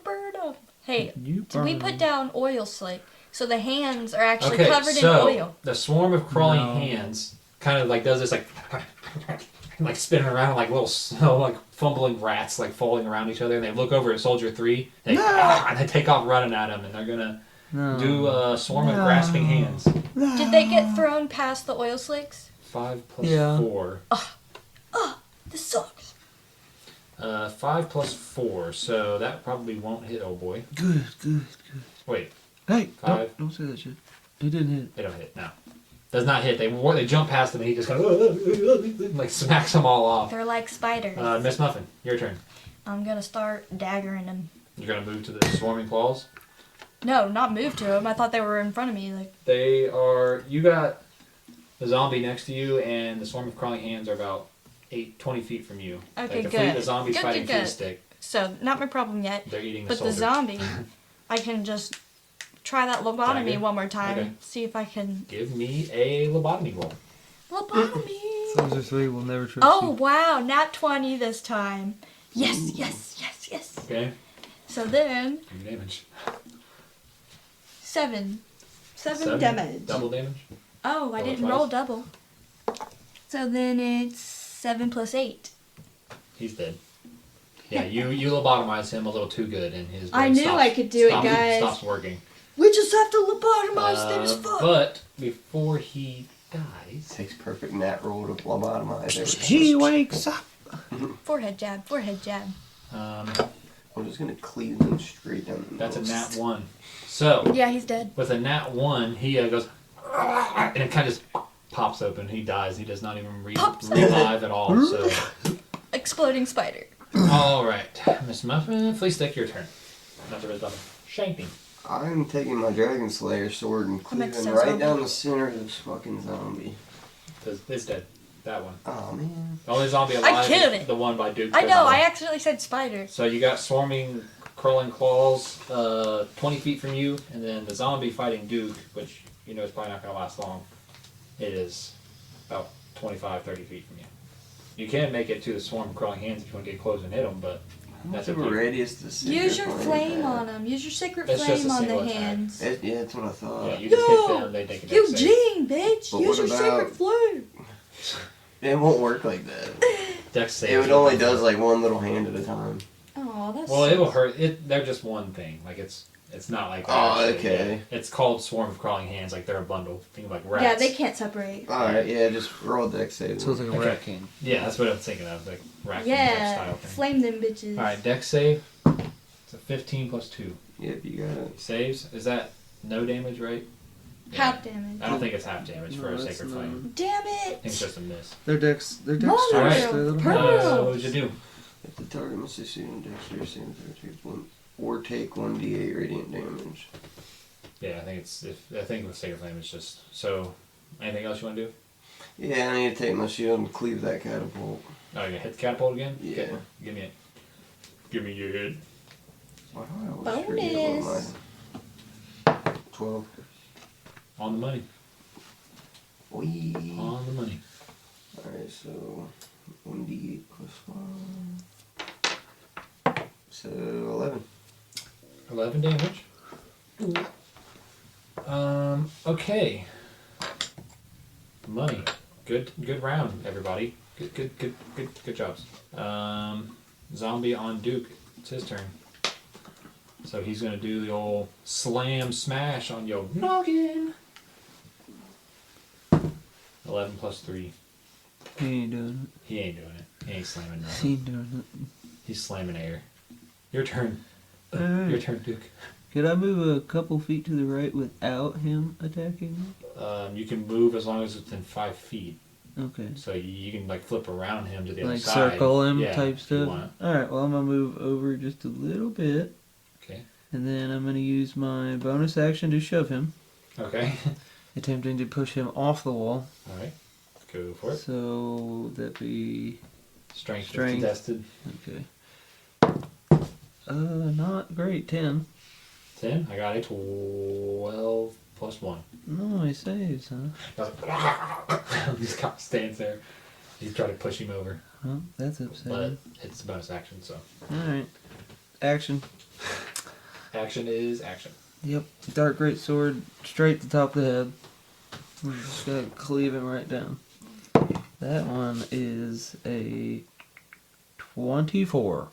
Burn them. Hey, You did we burn put them. down oil slick so the hands are actually Okay, covered so in oil? the swarm of crawling No. hands kind of like does this like like spinning around like little like fumbling rats like falling around each other, and they look over at Soldier 3 and they take off running at him, and they're gonna No. Do a swarm of grasping hands. Did they get thrown past the oil slicks? 5 plus Yeah. 4. This sucks. 5 plus 4, so that probably won't hit, oh boy. Good. Wait, Hey, 5. don't say that shit. It didn't hit. They don't hit, no. Does not hit. They jump past him and he just kind of like smacks them all off. They're like spiders. Miss Muffin, your turn. I'm gonna start daggering them. You're gonna move to the swarming claws. No, not move to them. I thought they were in front of me. Like, They are. You got the zombie next to you, and the swarm of crawling hands are about 20 feet from you. Okay, like good. The zombie's Good, fighting good, for the good. stick. so not my problem yet. They're eating the But soldier. the zombie, I can just try that lobotomy Dagger? one more time. Okay. See if I can. Give me a lobotomy roll. Lobotomy. Soldier 3 will never trust Oh you. wow, nat 20 this time. Yes. Okay. So then Give me damage. 7 7 damage. Double damage. Oh, I Roll didn't twice. roll double. So then it's 7 plus 8. He's dead. Yeah, you lobotomize him a little too good, and his brain I knew stops, I could do it, stops- guys. Stops working. We just have to lobotomize them as fuck. But before he dies, Takes perfect nat roll to lobotomize everything. He wakes up. Forehead jab, forehead jab. I'm just gonna cleave them straight down the that's a middle. nat 1. So Yeah, he's dead. with a nat 1, he goes, and it kind of just pops open. He dies. He does not even Pops revive at all. So, Exploding spider. all right, Miss Muffin, please stick your turn. Not the red button. Shanking. I'm taking my Dragon Slayer sword and I'm cleaving extra right zombie. down the center of this fucking zombie. It's dead. That one. Oh man. The only zombie alive killed is it. the one by Duke. I know, I Goodall. accidentally said spider. So you got swarming, crawling claws, 20 feet from you, and then the zombie fighting Duke, which you know is probably not going to last long. It is about 25, 30 feet from you. You can make it to the swarm of crawling hands if you want to get close and hit them, but that's That's up a to you. radius to secret Use your flame at. on them. Use your secret It's just flame a on the single attack. hands. Yeah, that's what I thought. Yeah, you just hit Yo, them, they take a dex save. Eugene, bitch! But Use what your about- secret flame. It won't work like that. Dex save. It only does like one little hand at a time. Oh, that's. Well, it will hurt. They're just one thing. Like it's not like. Oh, actually- okay. yeah. It's called swarm of crawling hands. Like they're a bundle. Think of like rats. Yeah, they can't separate. Alright, yeah, just roll dex save. So it's like a Okay. rat king. Yeah, that's what I'm thinking of. Like rat Yeah, style thing. flame them bitches. All right, dex save. It's a 15 plus 2. Yep, you got it. Saves. Is that no damage, right? Half damage. I don't think it's half damage for No, a that's sacred not. flame. Damn I think it's it! just a miss. They're dex. They're Mother dexterous. of They're little pearl. What would you do? If the target must succeed in dexterity saving throw, take one or take 1d8 radiant damage. Yeah, I think with sacred flame it's just so. Anything else you want to do? Yeah, I need to take my shield and cleave that catapult. Oh, you gonna hit the catapult again? Yeah. Okay, give me it. Give me your head. Why do I always forget what Bonus. my 12. On the money. Wee. On the money. Alright, so 1d8 plus 1. So 11. 11 damage. Okay. Money. Good round, everybody. Good jobs. Zombie on Duke. It's his turn. So he's gonna do the old slam smash on your noggin. 11 plus 3. He ain't doing He ain't doing it. He ain't slamming it. nothing. He ain't doing it. He's slamming air. Your turn. Alright. Your turn, Duke. Could I move a couple feet to the right without him attacking me? You can move as long as it's within 5 feet. Okay. So you can like flip around him to the other Like side. circle him Yeah, type if you stuff? want. Alright, well I'm gonna move over just a little bit. Okay. And then I'm gonna use my bonus action to shove him, Okay. attempting to push him off the wall. All right. Go for it. So that'd be Strength, Strength. contested. okay. Not great. 10. 10. I got a 12 plus 1. No, he saves, huh? He just kind of stands there. He's trying to push him over, Well, that's but upsetting. it's a bonus action. So Alright. Action. action is action. Yep. Dark great sword straight to the top of the head. We're just gonna cleave him right down. That one is a 24.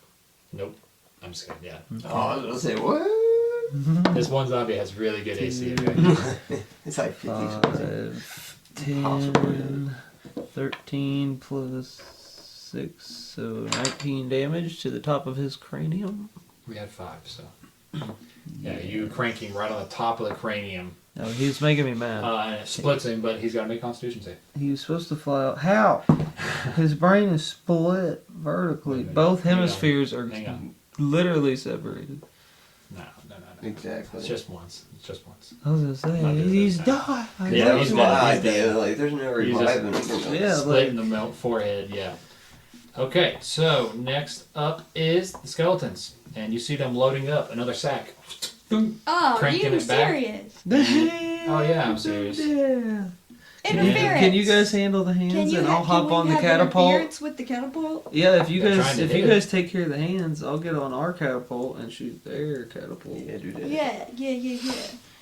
Nope. I'm just kidding. Yeah. Oh, I was gonna say, what? This one zombie has really good AC. Okay? It's like 50 something. 5, 10, 13 plus 6, so 19 damage to the top of his cranium. We had 5, so. Yeah, you cranking right on the top of the cranium. No, he was making me mad. And it splits him, but he's got to make a Constitution save. He was supposed to fly out. How? His brain is split vertically. Both hemispheres are Hang on. literally separated. No. Exactly. It's just once. I was gonna say, Not this he's time. died. Yeah, That he's was my dead, he's idea. dead. Like, there's no He's reviving him. Yeah, Split in the forehead, yeah. Okay, so next up is the skeletons. And you see them loading up another sack. Oh, Cranking you it back. serious? Oh, yeah, I'm serious. Yeah. Interference. Can you guys handle the hands and I'll hop on the catapult? Interference with the catapult? Yeah, if you They're guys trying to if do you it. guys take care of the hands, I'll get on our catapult and shoot their catapult. Yeah, do that. Yeah.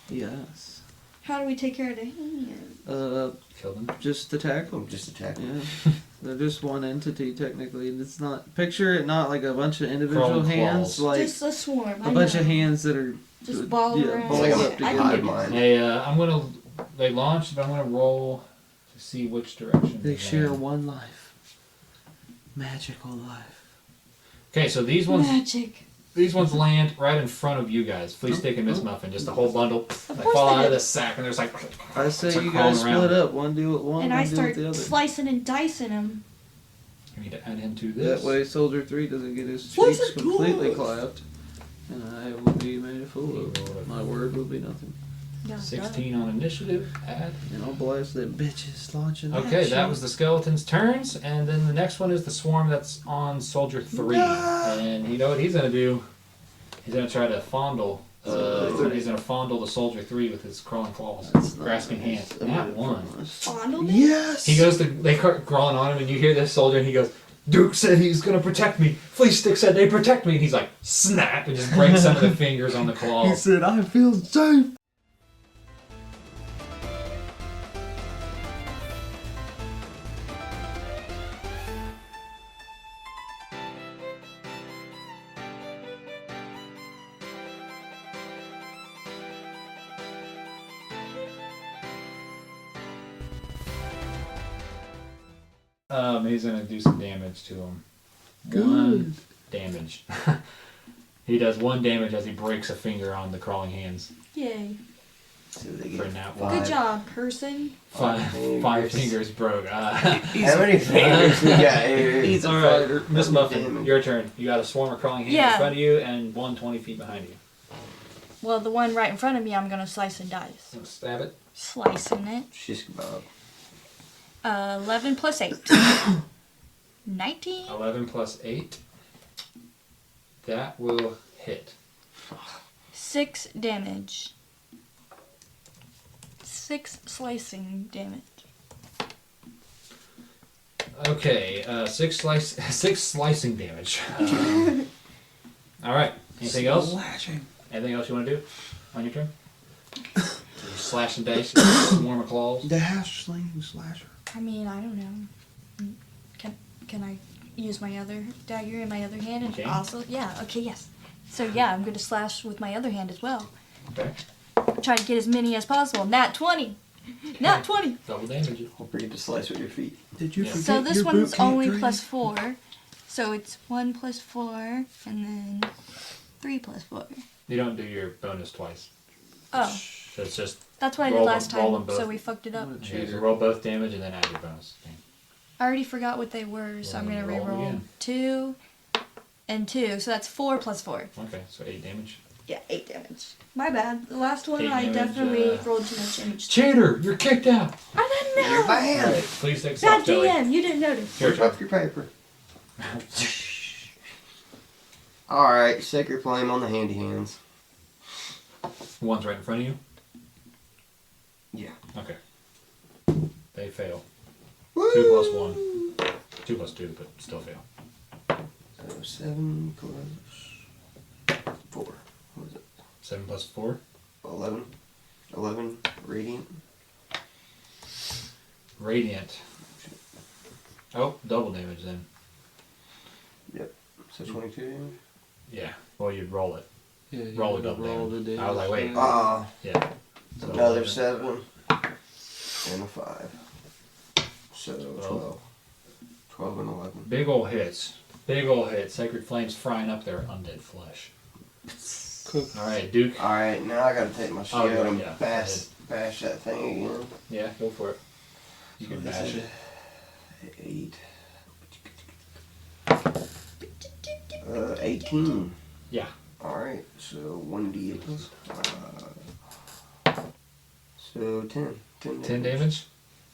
Yes. How do we take care of the hands? Kill them. Just attack Oh, them. just attack. Yeah. They're just one entity technically. And it's not picture it not like a bunch of individual Crawling hands, claws. like Just a swarm. a bunch of hands that are Just ball around. It's like balls a up I together. can hive get mind. Hey, they launched, but I'm going to roll to see which direction. They share land. one life. Magical life. Okay, so these ones land right in front of you guys. Flea Stick and Miss Muffin, just a whole bundle. They course fall they out of did. the sack, and there's like. I say start you crawling guys around. split up. One do it one, And one I do it start the other. slicing and dicing them. You need to add him to this. That way Soldier 3 doesn't get his Slice cheeks it completely good. clapped. And I will be made a fool of. My word will be nothing. 16 on initiative. Add. And I'll blast them bitches launching Okay, shit. that was the skeleton's turns, and then the next one is the swarm that's on Soldier 3. And you know what he's gonna do? He's gonna try to fondle. He's gonna fondle the Soldier 3 with his crawling claws, That's not grasping nice. hands. I'm Not gonna one. promise. Fondle me? Yes! He goes to they start crawling on him, and you hear this soldier, and he goes, "Duke said he's gonna protect me. Flea Stick said they protect me." And he's like, snap, and just breaks some of the fingers on the He claws. said, I feel safe. He's gonna do some damage to him. Good. 1 damage. He does 1 damage as he breaks a finger on the crawling hands. Yay. So they For get now. Good job, person. Five fingers broke. How many fingers we got here? He's a All fighter. right, Miss Muffin, Damage. your turn. You got a swarm of crawling hands Yeah. in front of you and 1 20 feet behind you. Well, the one right in front of me, I'm gonna slice and dice. So stab it. Slicing it. Shish kebab. 11 plus 8. 19? 11 plus 8. That will hit. 6 damage. 6 slicing damage. Okay, 6 slicing damage. All right. Anything else? Slashing. Anything else you want to do on your turn? You slash and dice, swarm of claws. Dash, sling, slasher. I mean, I don't know. Can I use my other dagger in my other hand and You can. also? Yeah. Okay. Yes. So yeah, I'm gonna slash with my other hand as well. Okay. Try to get as many as possible. Nat 20. Nat 20. Double damage. Hope you get to slice with your feet. Did you Yeah. forget So this your one's boot camp only dream? plus 4. So it's 1 plus 4 and then 3 plus 4. You don't do your bonus twice. Oh, So it's just that's what I did Roll last them- roll time. them both. So we fucked it up. What a you cheater. roll both damage and then add your bonus. I already forgot what they were, so Well, I'm gonna then roll reroll again. 2 and 2. So that's 4 plus 4. Okay, so 8 damage. Yeah, 8 damage. My bad. The last one 8 I damage, definitely rolled too much damage. Cheater! You're kicked out! I didn't know. Alright, please take Bad soft jelly. DM, you didn't notice. Your Rip turn. up your paper. Alright, Sacred Flame on the handy hands. One's right in front of you? Yeah. Okay. They fail. Woo! 2 plus 1. 2 plus 2, but still fail. So 7 plus 4. What was it? 7 plus 4. 11. 11 radiant. Radiant. Oh, double damage then. Yep. So 22 damage. Yeah. Well, you'd roll it. Yeah, you roll a gotta double roll damage. the I was like, wait. Ah, Yeah. So another 11. 7 and a 5. So 12. 12 and 11. Big ol' hits. Big ol' hits. Sacred flames frying up their undead flesh. Cook. Alright, Duke. Alright, now I gotta take my shield yeah, and yeah. bash that thing again. Yeah, go for it. You can So bash this it. is 8. 18. Yeah. Alright, so 1d8. So 10. 10 damage?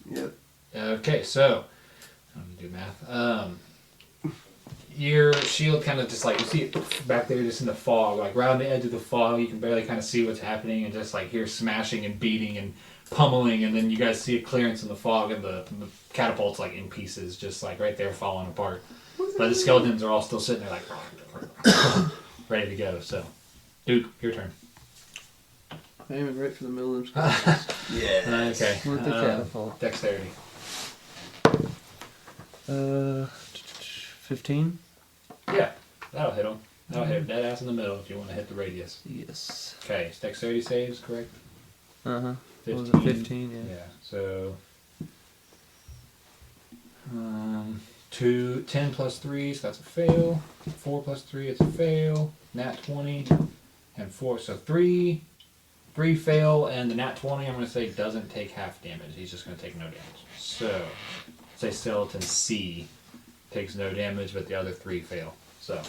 Yep. Okay, so I'm gonna do math. Your shield kind of just like you see it back there, just in the fog, like right on the edge of the fog. You can barely kind of see what's happening, and just like hear smashing and beating and pummeling, and then you guys see a clearance in the fog, and the catapult's like in pieces, just like right there falling apart. But the skeletons are all still sitting there like ready to go. So, Duke, your turn. Aiming right for the middle of them skeletons. Yeah. Okay. With the catapult. Dexterity. 15? Yeah, that'll hit him. That'll hit dead ass in the middle if you want to hit the radius. Yes. Okay, dexterity saves, correct? Uh-huh. 15. What was it, 15? Yeah. Yeah, so 10 plus 3, so that's a fail. 4 plus 3, it's a fail. Nat 20 and 4, so 3 fail, and the nat 20 I'm going to say doesn't take half damage. He's just going to take no damage. So, say skeleton C takes no damage, but the other 3 fail. So,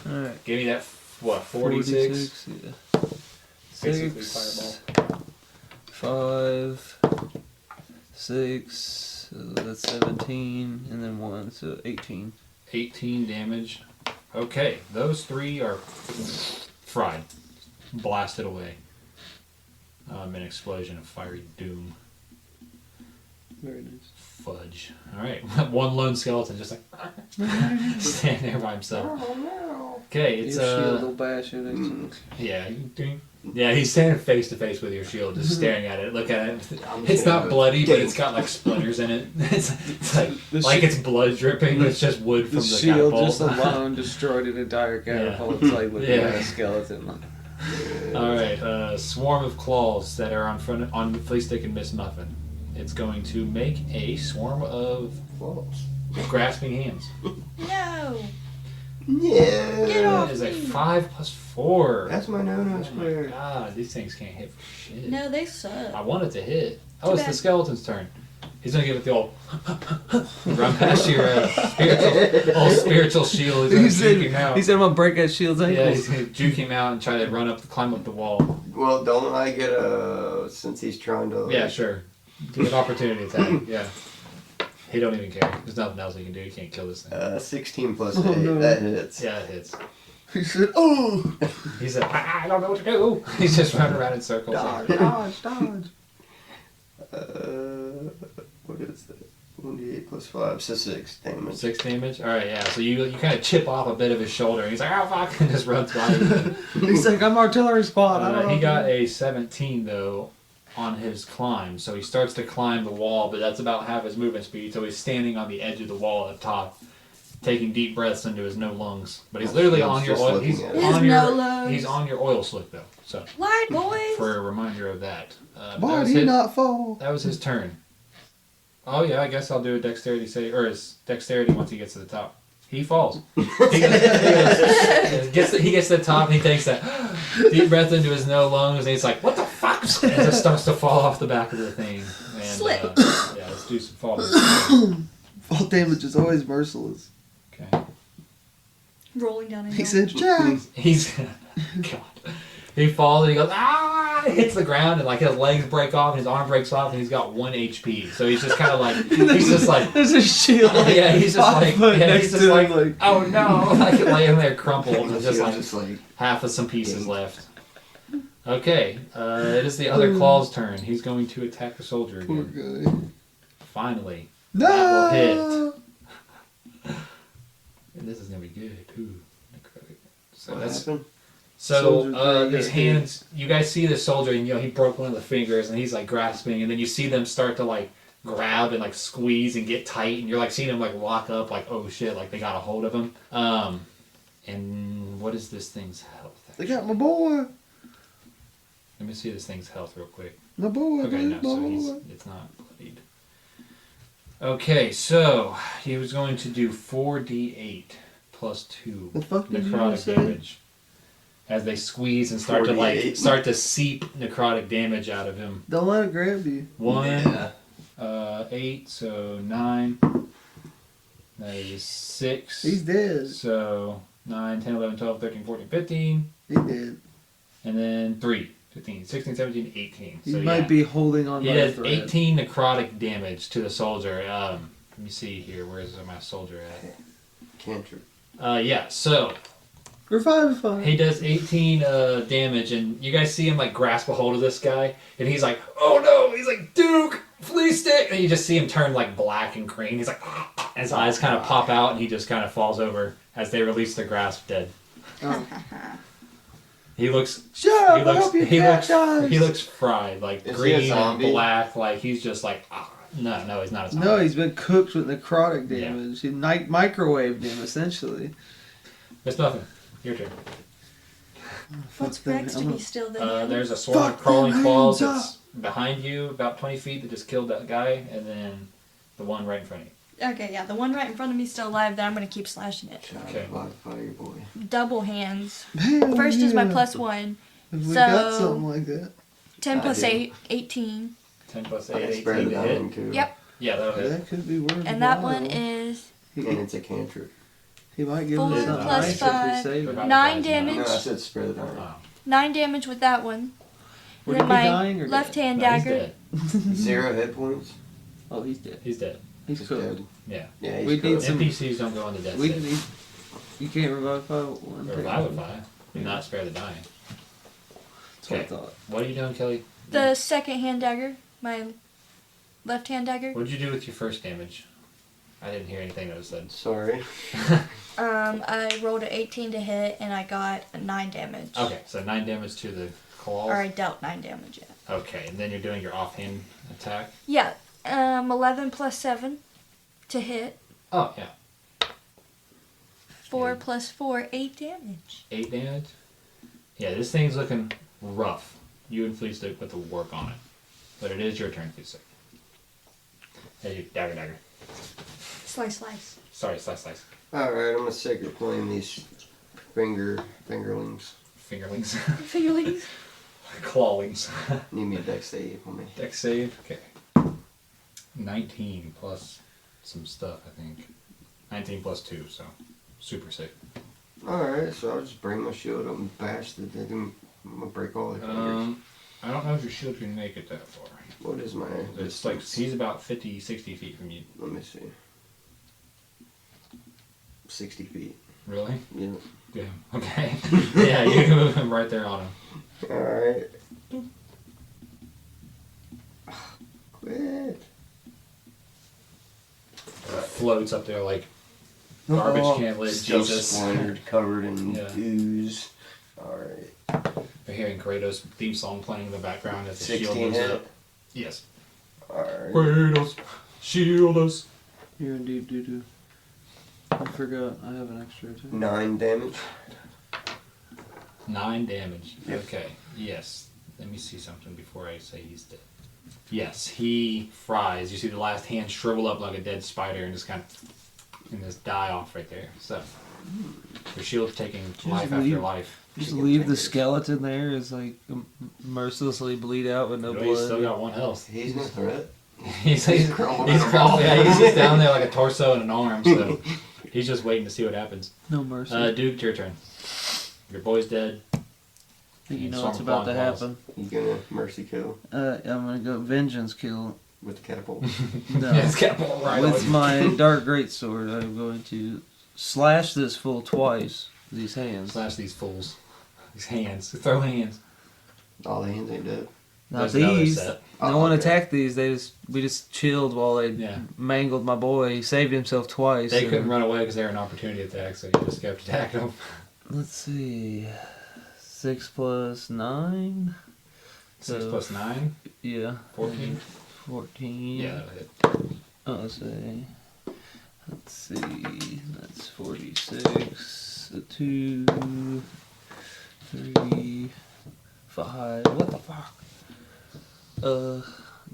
Alright. give me that, what, 46? Yeah. Basically 6, fireball. 5, 6, so that's 17, and then 1, so 18. 18 damage. Okay, those 3 are fried. Blasted away. An explosion of fiery doom. Very nice. Fudge. Alright, one lone skeleton just like standing there by himself. Okay, it's Your shield will bash it. yeah, yeah, he's standing face to face with your shield, just staring at it. Look at it. It's not bloody, but it's got like splinters in it. It's like it's blood dripping, but it's just wood from The the shield catapult. just alone destroyed an entire catapult. It's like looking at a skeleton. Alright, swarm of claws that are on Flea Stick and Miss Muffin. It's going to make a swarm of grasping hands. No. Yeah. Get off That is a me. 5 plus 4. That's my no-no Oh my square. god, these things can't hit for shit. No, they suck. I want it to hit. Oh, Too it's the bad. skeleton's turn. He's gonna give it the old run past your spiritual shield. He's gonna juke him out. He said I'm gonna break that shield's ankles. Yeah, he's gonna juke him out and try to climb up the wall. Well, don't I get since he's trying to... Yeah, sure. Give an opportunity attack. Yeah. He don't even care. There's nothing else he can do. He can't kill this thing. 16 plus 8, that hits. Yeah, it hits. He said, "Oh, He said, I don't know what to do. He's just running around in circles. Dodge. What is that? 1d8 plus 5, so 6 damage. 6 damage? Alright, yeah. So you kind of chip off a bit of his shoulder, and he's like, oh fuck, and just runs by you. he's like, I'm artillery squad. I don't know. He got a 17, though, on his climb. So he starts to climb the wall, but that's about half his movement speed. So he's standing on the edge of the wall at the top, taking deep breaths into his no lungs. But he's literally on your oil. He's on your, no lungs. he's on your oil slick, though. So Why, boys? for a reminder of that. Why did he not fall? That was his turn. Oh yeah, I guess I'll do a dexterity save, or his dexterity once he gets to the top. He falls. He gets to the top and he takes that deep breath into his no lungs and he's like, what the fuck? And just starts to fall off the back of the thing. And, Slip. Yeah, let's do some fall damage. Fall damage is always merciless. Okay. Rolling down a hill. He said, Jack. He's God. He falls and he goes, ah! Hits the ground and like his legs break off and his arm breaks off and he's got 1 HP. So he's just kind of like, he's just like, There's a shield. Like, yeah, he's just 5 like, foot yeah, next he's just to like, him, like, oh no! Like laying there crumpled with just Just like like half of some pieces left. Okay, it is the other claw's turn. He's going to attack the soldier poor again. guy. Finally, No. that will hit. And this is gonna be good too. So what that's happened? so Soldier's his very good. hands. You guys see the soldier, and he broke one of the fingers, and he's like grasping, and then you see them start to like grab and like squeeze and get tight, and you're like seeing him like lock up, like oh shit, like they got a hold of him. And what is this thing's health? They got my boy. Let me see this thing's health real quick. My boy. Okay, no, my so boy. it's not bloodied. Okay, so he was going to do 4d8 plus 2 The fuck did you necrotic just say? damage as they squeeze and start to 48. start to seep necrotic damage out of him. Don't let it grab you. 8, so 9. That is 6. He's dead. So 9, 10, 11, 12, 13, 14, 15. He dead. And then 3, 15, 16, 17, 18. He So might be holding on He by a does thread. 18 necrotic damage to the soldier. Let me see here. Where's my soldier at? Cantrip. Yeah, so Revivify. he does 18 damage, and you guys see him like grasp a hold of this guy, and he's like, "Oh no!" He's like, "Duke, flea stick!" And you just see him turn like black and green. He's like, and his eyes kind of pop out, and he just kind of falls over as they release the grasp, dead. Oh. He looks. Shut up! I hope you catch eyes. He looks fried, like Is he a green and zombie? black. Like he's just like, no, he's not a zombie. No, he's been cooked with necrotic Yeah. damage. He microwaved him essentially. Miss Muffin, your turn. What's Fuck them. next to I'm be still there? There's a swarm Fuck of crawling them claws hands that's behind you, about 20 feet, that just killed that guy, and then the one right in front of you. Okay, yeah, the one right in front of me is still alive. Then I'm gonna keep slashing it. Okay. Fire boy. Double hands. Hell First is my yeah. +1. If we So- got something like that. 10 I plus do. 8, 18. 10 plus I 8, can 18 spread it to out hit. too. Yep. Yeah, that'll hit. That could be worth And that a while. one is And it's a cantrip. He might give 4 us something plus nice if we 5, save it. About 9 five, damage. No, I said spread it out. Oh. 9 damage with that one. Would And he then be my dying or dead? left hand No, he's dagger. dead. 0 hit points. Oh, he's dead. He's dead. He's Just cooked. dead. Yeah. Yeah, he's We need cooked. some- NPCs don't go on the dead We save. can. You can't revivify one. Or Revivify. Do not spare the dying. That's what I Okay. thought. What are you doing, Kelly? The second hand dagger. My left hand dagger. What did you do with your first damage? I didn't hear anything that was said. Sorry. I rolled an 18 to hit and I got 9 damage. Okay, so 9 damage to the claws. Or I dealt 9 damage, yeah. Okay, and then you're doing your offhand attack. Yeah, 11 plus 7 to hit. Oh, yeah. 4 plus 4, 8 damage. 8 damage? Yeah, this thing's looking rough. You and Flea Stick put the work on it. But it is your turn, Flea Stick. Hey, you, dagger. Slice, slice. Sorry, slice. Alright, I'm gonna secret claim these fingerlings. Fingerlings. Fingerlings. Clawlings. Need me a deck save on me. Deck save. Okay. 19 plus some stuff, I think. 19 plus 2, so super sick. Alright, so I'll just bring my shield up and bash the I'm gonna break all their fingers. I don't know if your shield can make it that far. What is my It's like, he's about 50, 60 feet from you. Let me see. 60 feet. Really? Yeah. Yeah. Okay. Yeah, you can move him right there on him. Alright. Quit. Floats up there like garbage can lid. Still Jesus. splintered, covered in Yeah. ooze. Alright. You're hearing Kratos' theme song playing in the background as the shield 16 moves hit. up. Yes. Alright. Kratos, shield us. You're in deep doo doo. I forgot. I have an extra attack. 9 damage. 9 damage. Yep. Okay. Yes. Let me see something before I say he's dead. Yes, he fries. You see the last hand shrivel up like a dead spider and just kind of and just die off right there. So your shield's taking life after leave- life. Just leave the skeleton there as like mercilessly bleed out with no You know, he's blood. still got 1 health. He's no threat. He's crumbling he's in a crumbling. ball. Yeah, he's just down there like a torso and an arm. So he's just waiting to see what happens. No mercy. Duke, your turn. Your boy's dead. you know Storm what's about to Claw claws. happen. You gonna mercy kill I'm gonna go vengeance kill. with the catapult. No. Yeah, it's got ball right With on you. my dark greatsword, I'm going to slash this fool twice. These hands. Slash these fools. These hands. Throw hands. All the hands ain't dead. Not There's another these. set. No Oh, one okay. attacked these. We just chilled while they Yeah. mangled my boy. He saved himself twice. They so- couldn't run away because they were an opportunity attack, so you just kept attacking them. Let's see. 6 plus 9. 6 So, plus 9, Yeah. 14. 14. Yeah, that'll hit. Oh, let's see. That's 46. So 2. 3, 5. What the fuck?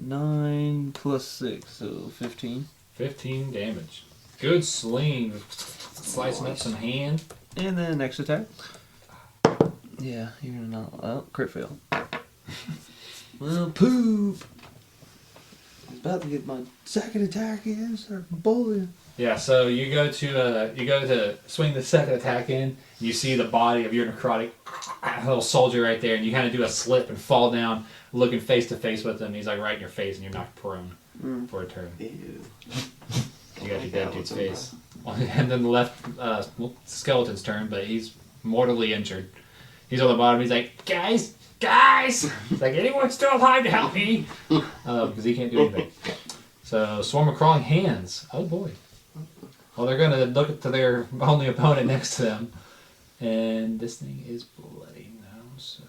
9 plus 6, so 15. 15 damage. Good sling. Slicing up some hand. And then next attack. Yeah, you're not. Oh, crit fail. Well, poop. About to get my second attack in. Start bullying. Yeah, so you go to swing the second attack in. And you see the body of your necrotic little soldier right there, and you kind of do a slip and fall down, looking face to face with him. He's like right in your face, and you're knocked prone for a turn. Ew. You got your dead dude's face. And then the left skeleton's turn, but he's mortally injured. He's on the bottom. He's like, guys! He's like, anyone still alive to help me? Because he can't do anything. So, swarm of crawling hands. Oh boy. Well, they're going to look to their only opponent next to them. And this thing is bloody now, so...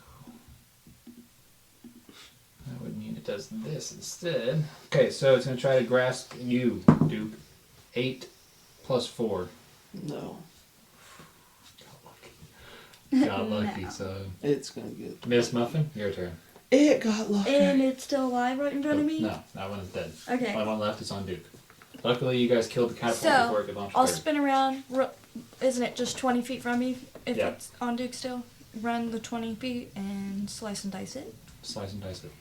that would mean it does this instead. Okay, so it's going to try to grasp you, Duke. 8 plus 4. No. Got lucky, No. so... It's gonna get. Miss Muffin, your turn. It got lucky. And it's still alive right in front of me? No, that one is dead. Okay. Only one left is on Duke. Luckily, you guys killed the catapult So, before it could launch I'll third. spin around. Isn't it just 20 feet from me if Yeah. it's on Duke still? Run the 20 feet and slice and dice it. Slice and dice it.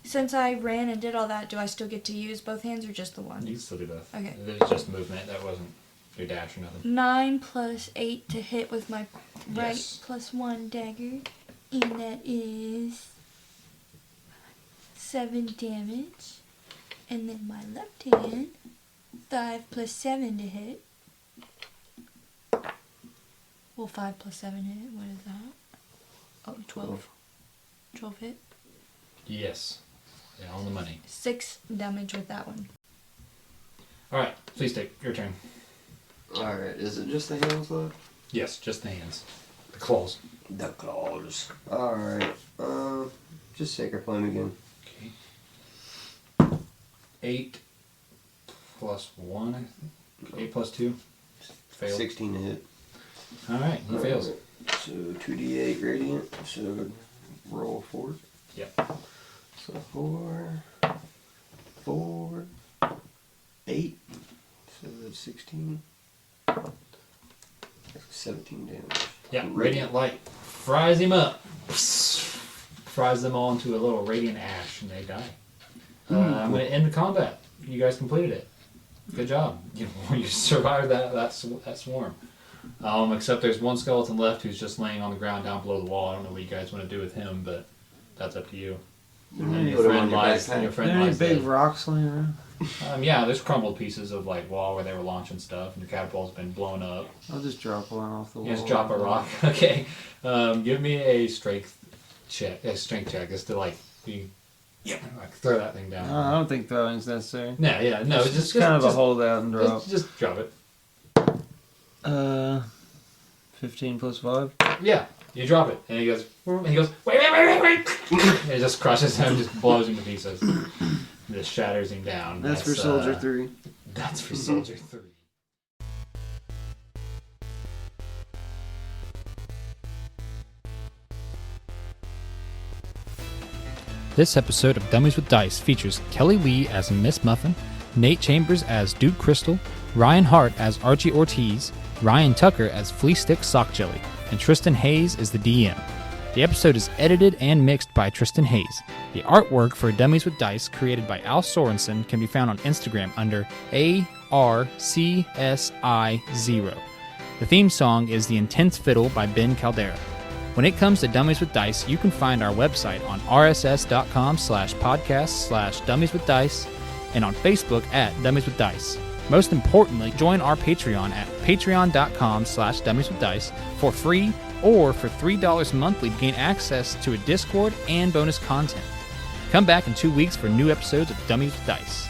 Since I ran and did all that, do I still get to use both hands or just the one? You can still do both. Okay. There's just movement. That wasn't your dash or nothing. 9 plus 8 to hit with my right Yes. plus 1 dagger. And that is 7 damage. And then my left hand, 5 plus 7 to hit. Will 5 plus 7 hit? What is that? Oh, 12. 12 hit. Yes. Yeah, on the money. 6 damage with that one. Alright, please take your turn. Alright, is it just the hands left? Yes, just the hands. The claws. The claws. Alright, just Sacred Flame again. Okay. 8 plus 1, I think. 8 plus 2. Failed. 16 to hit. Alright, he fails. So 2d8 radiant, so roll 4. Yep. So 4, 8, so that's 16. 17 damage. Yeah, radiant light fries him up. Fries them all into a little radiant ash, and they die. I'm going to end the combat. You guys completed it. Good job. You survived that swarm. Except there's one skeleton left who's just laying on the ground down below the wall. I don't know what you guys want to do with him, but that's up to you. And your Put him friend on your lies. backpack. Your friend There any lies big dead. rocks laying around? Yeah, there's crumbled pieces of like wall where they were launching stuff, and your catapult's been blown up. I'll just drop one off the wall. You just drop a rock. Okay. Give me a strength check. Just to like throw that thing down. I don't think throwing's necessary. No, yeah, no. It's It's kind of a hold out and drop. Just drop it. 15 plus 5. Yeah, you drop it, and he goes, wait. And it just crushes him, just blows him to pieces. Just shatters him down. That's for Soldier 3. That's for Soldier 3. This episode of Dummies with Dice features Kelly Lee as Miss Muffin, Nate Chambers as Duke Crystal, Ryan Hart as Archie Ortiz, Ryan Tucker as Flea Stick Sock Jelly, and Tristan Hayes is the DM. The episode is edited and mixed by Tristan Hayes. The artwork for Dummies with Dice, created by Al Sorensen, can be found on Instagram under ARCSI0. The theme song is The Intense Fiddle by Ben Caldera. When it comes to Dummies with Dice, you can find our website on rss.com/podcast/Dummies with Dice and on Facebook at Dummies with Dice. Most importantly, join our Patreon at patreon.com/Dummies with Dice for free or for $3 monthly to gain access to a Discord and bonus content. Come back in 2 weeks for new episodes of Dummies with Dice.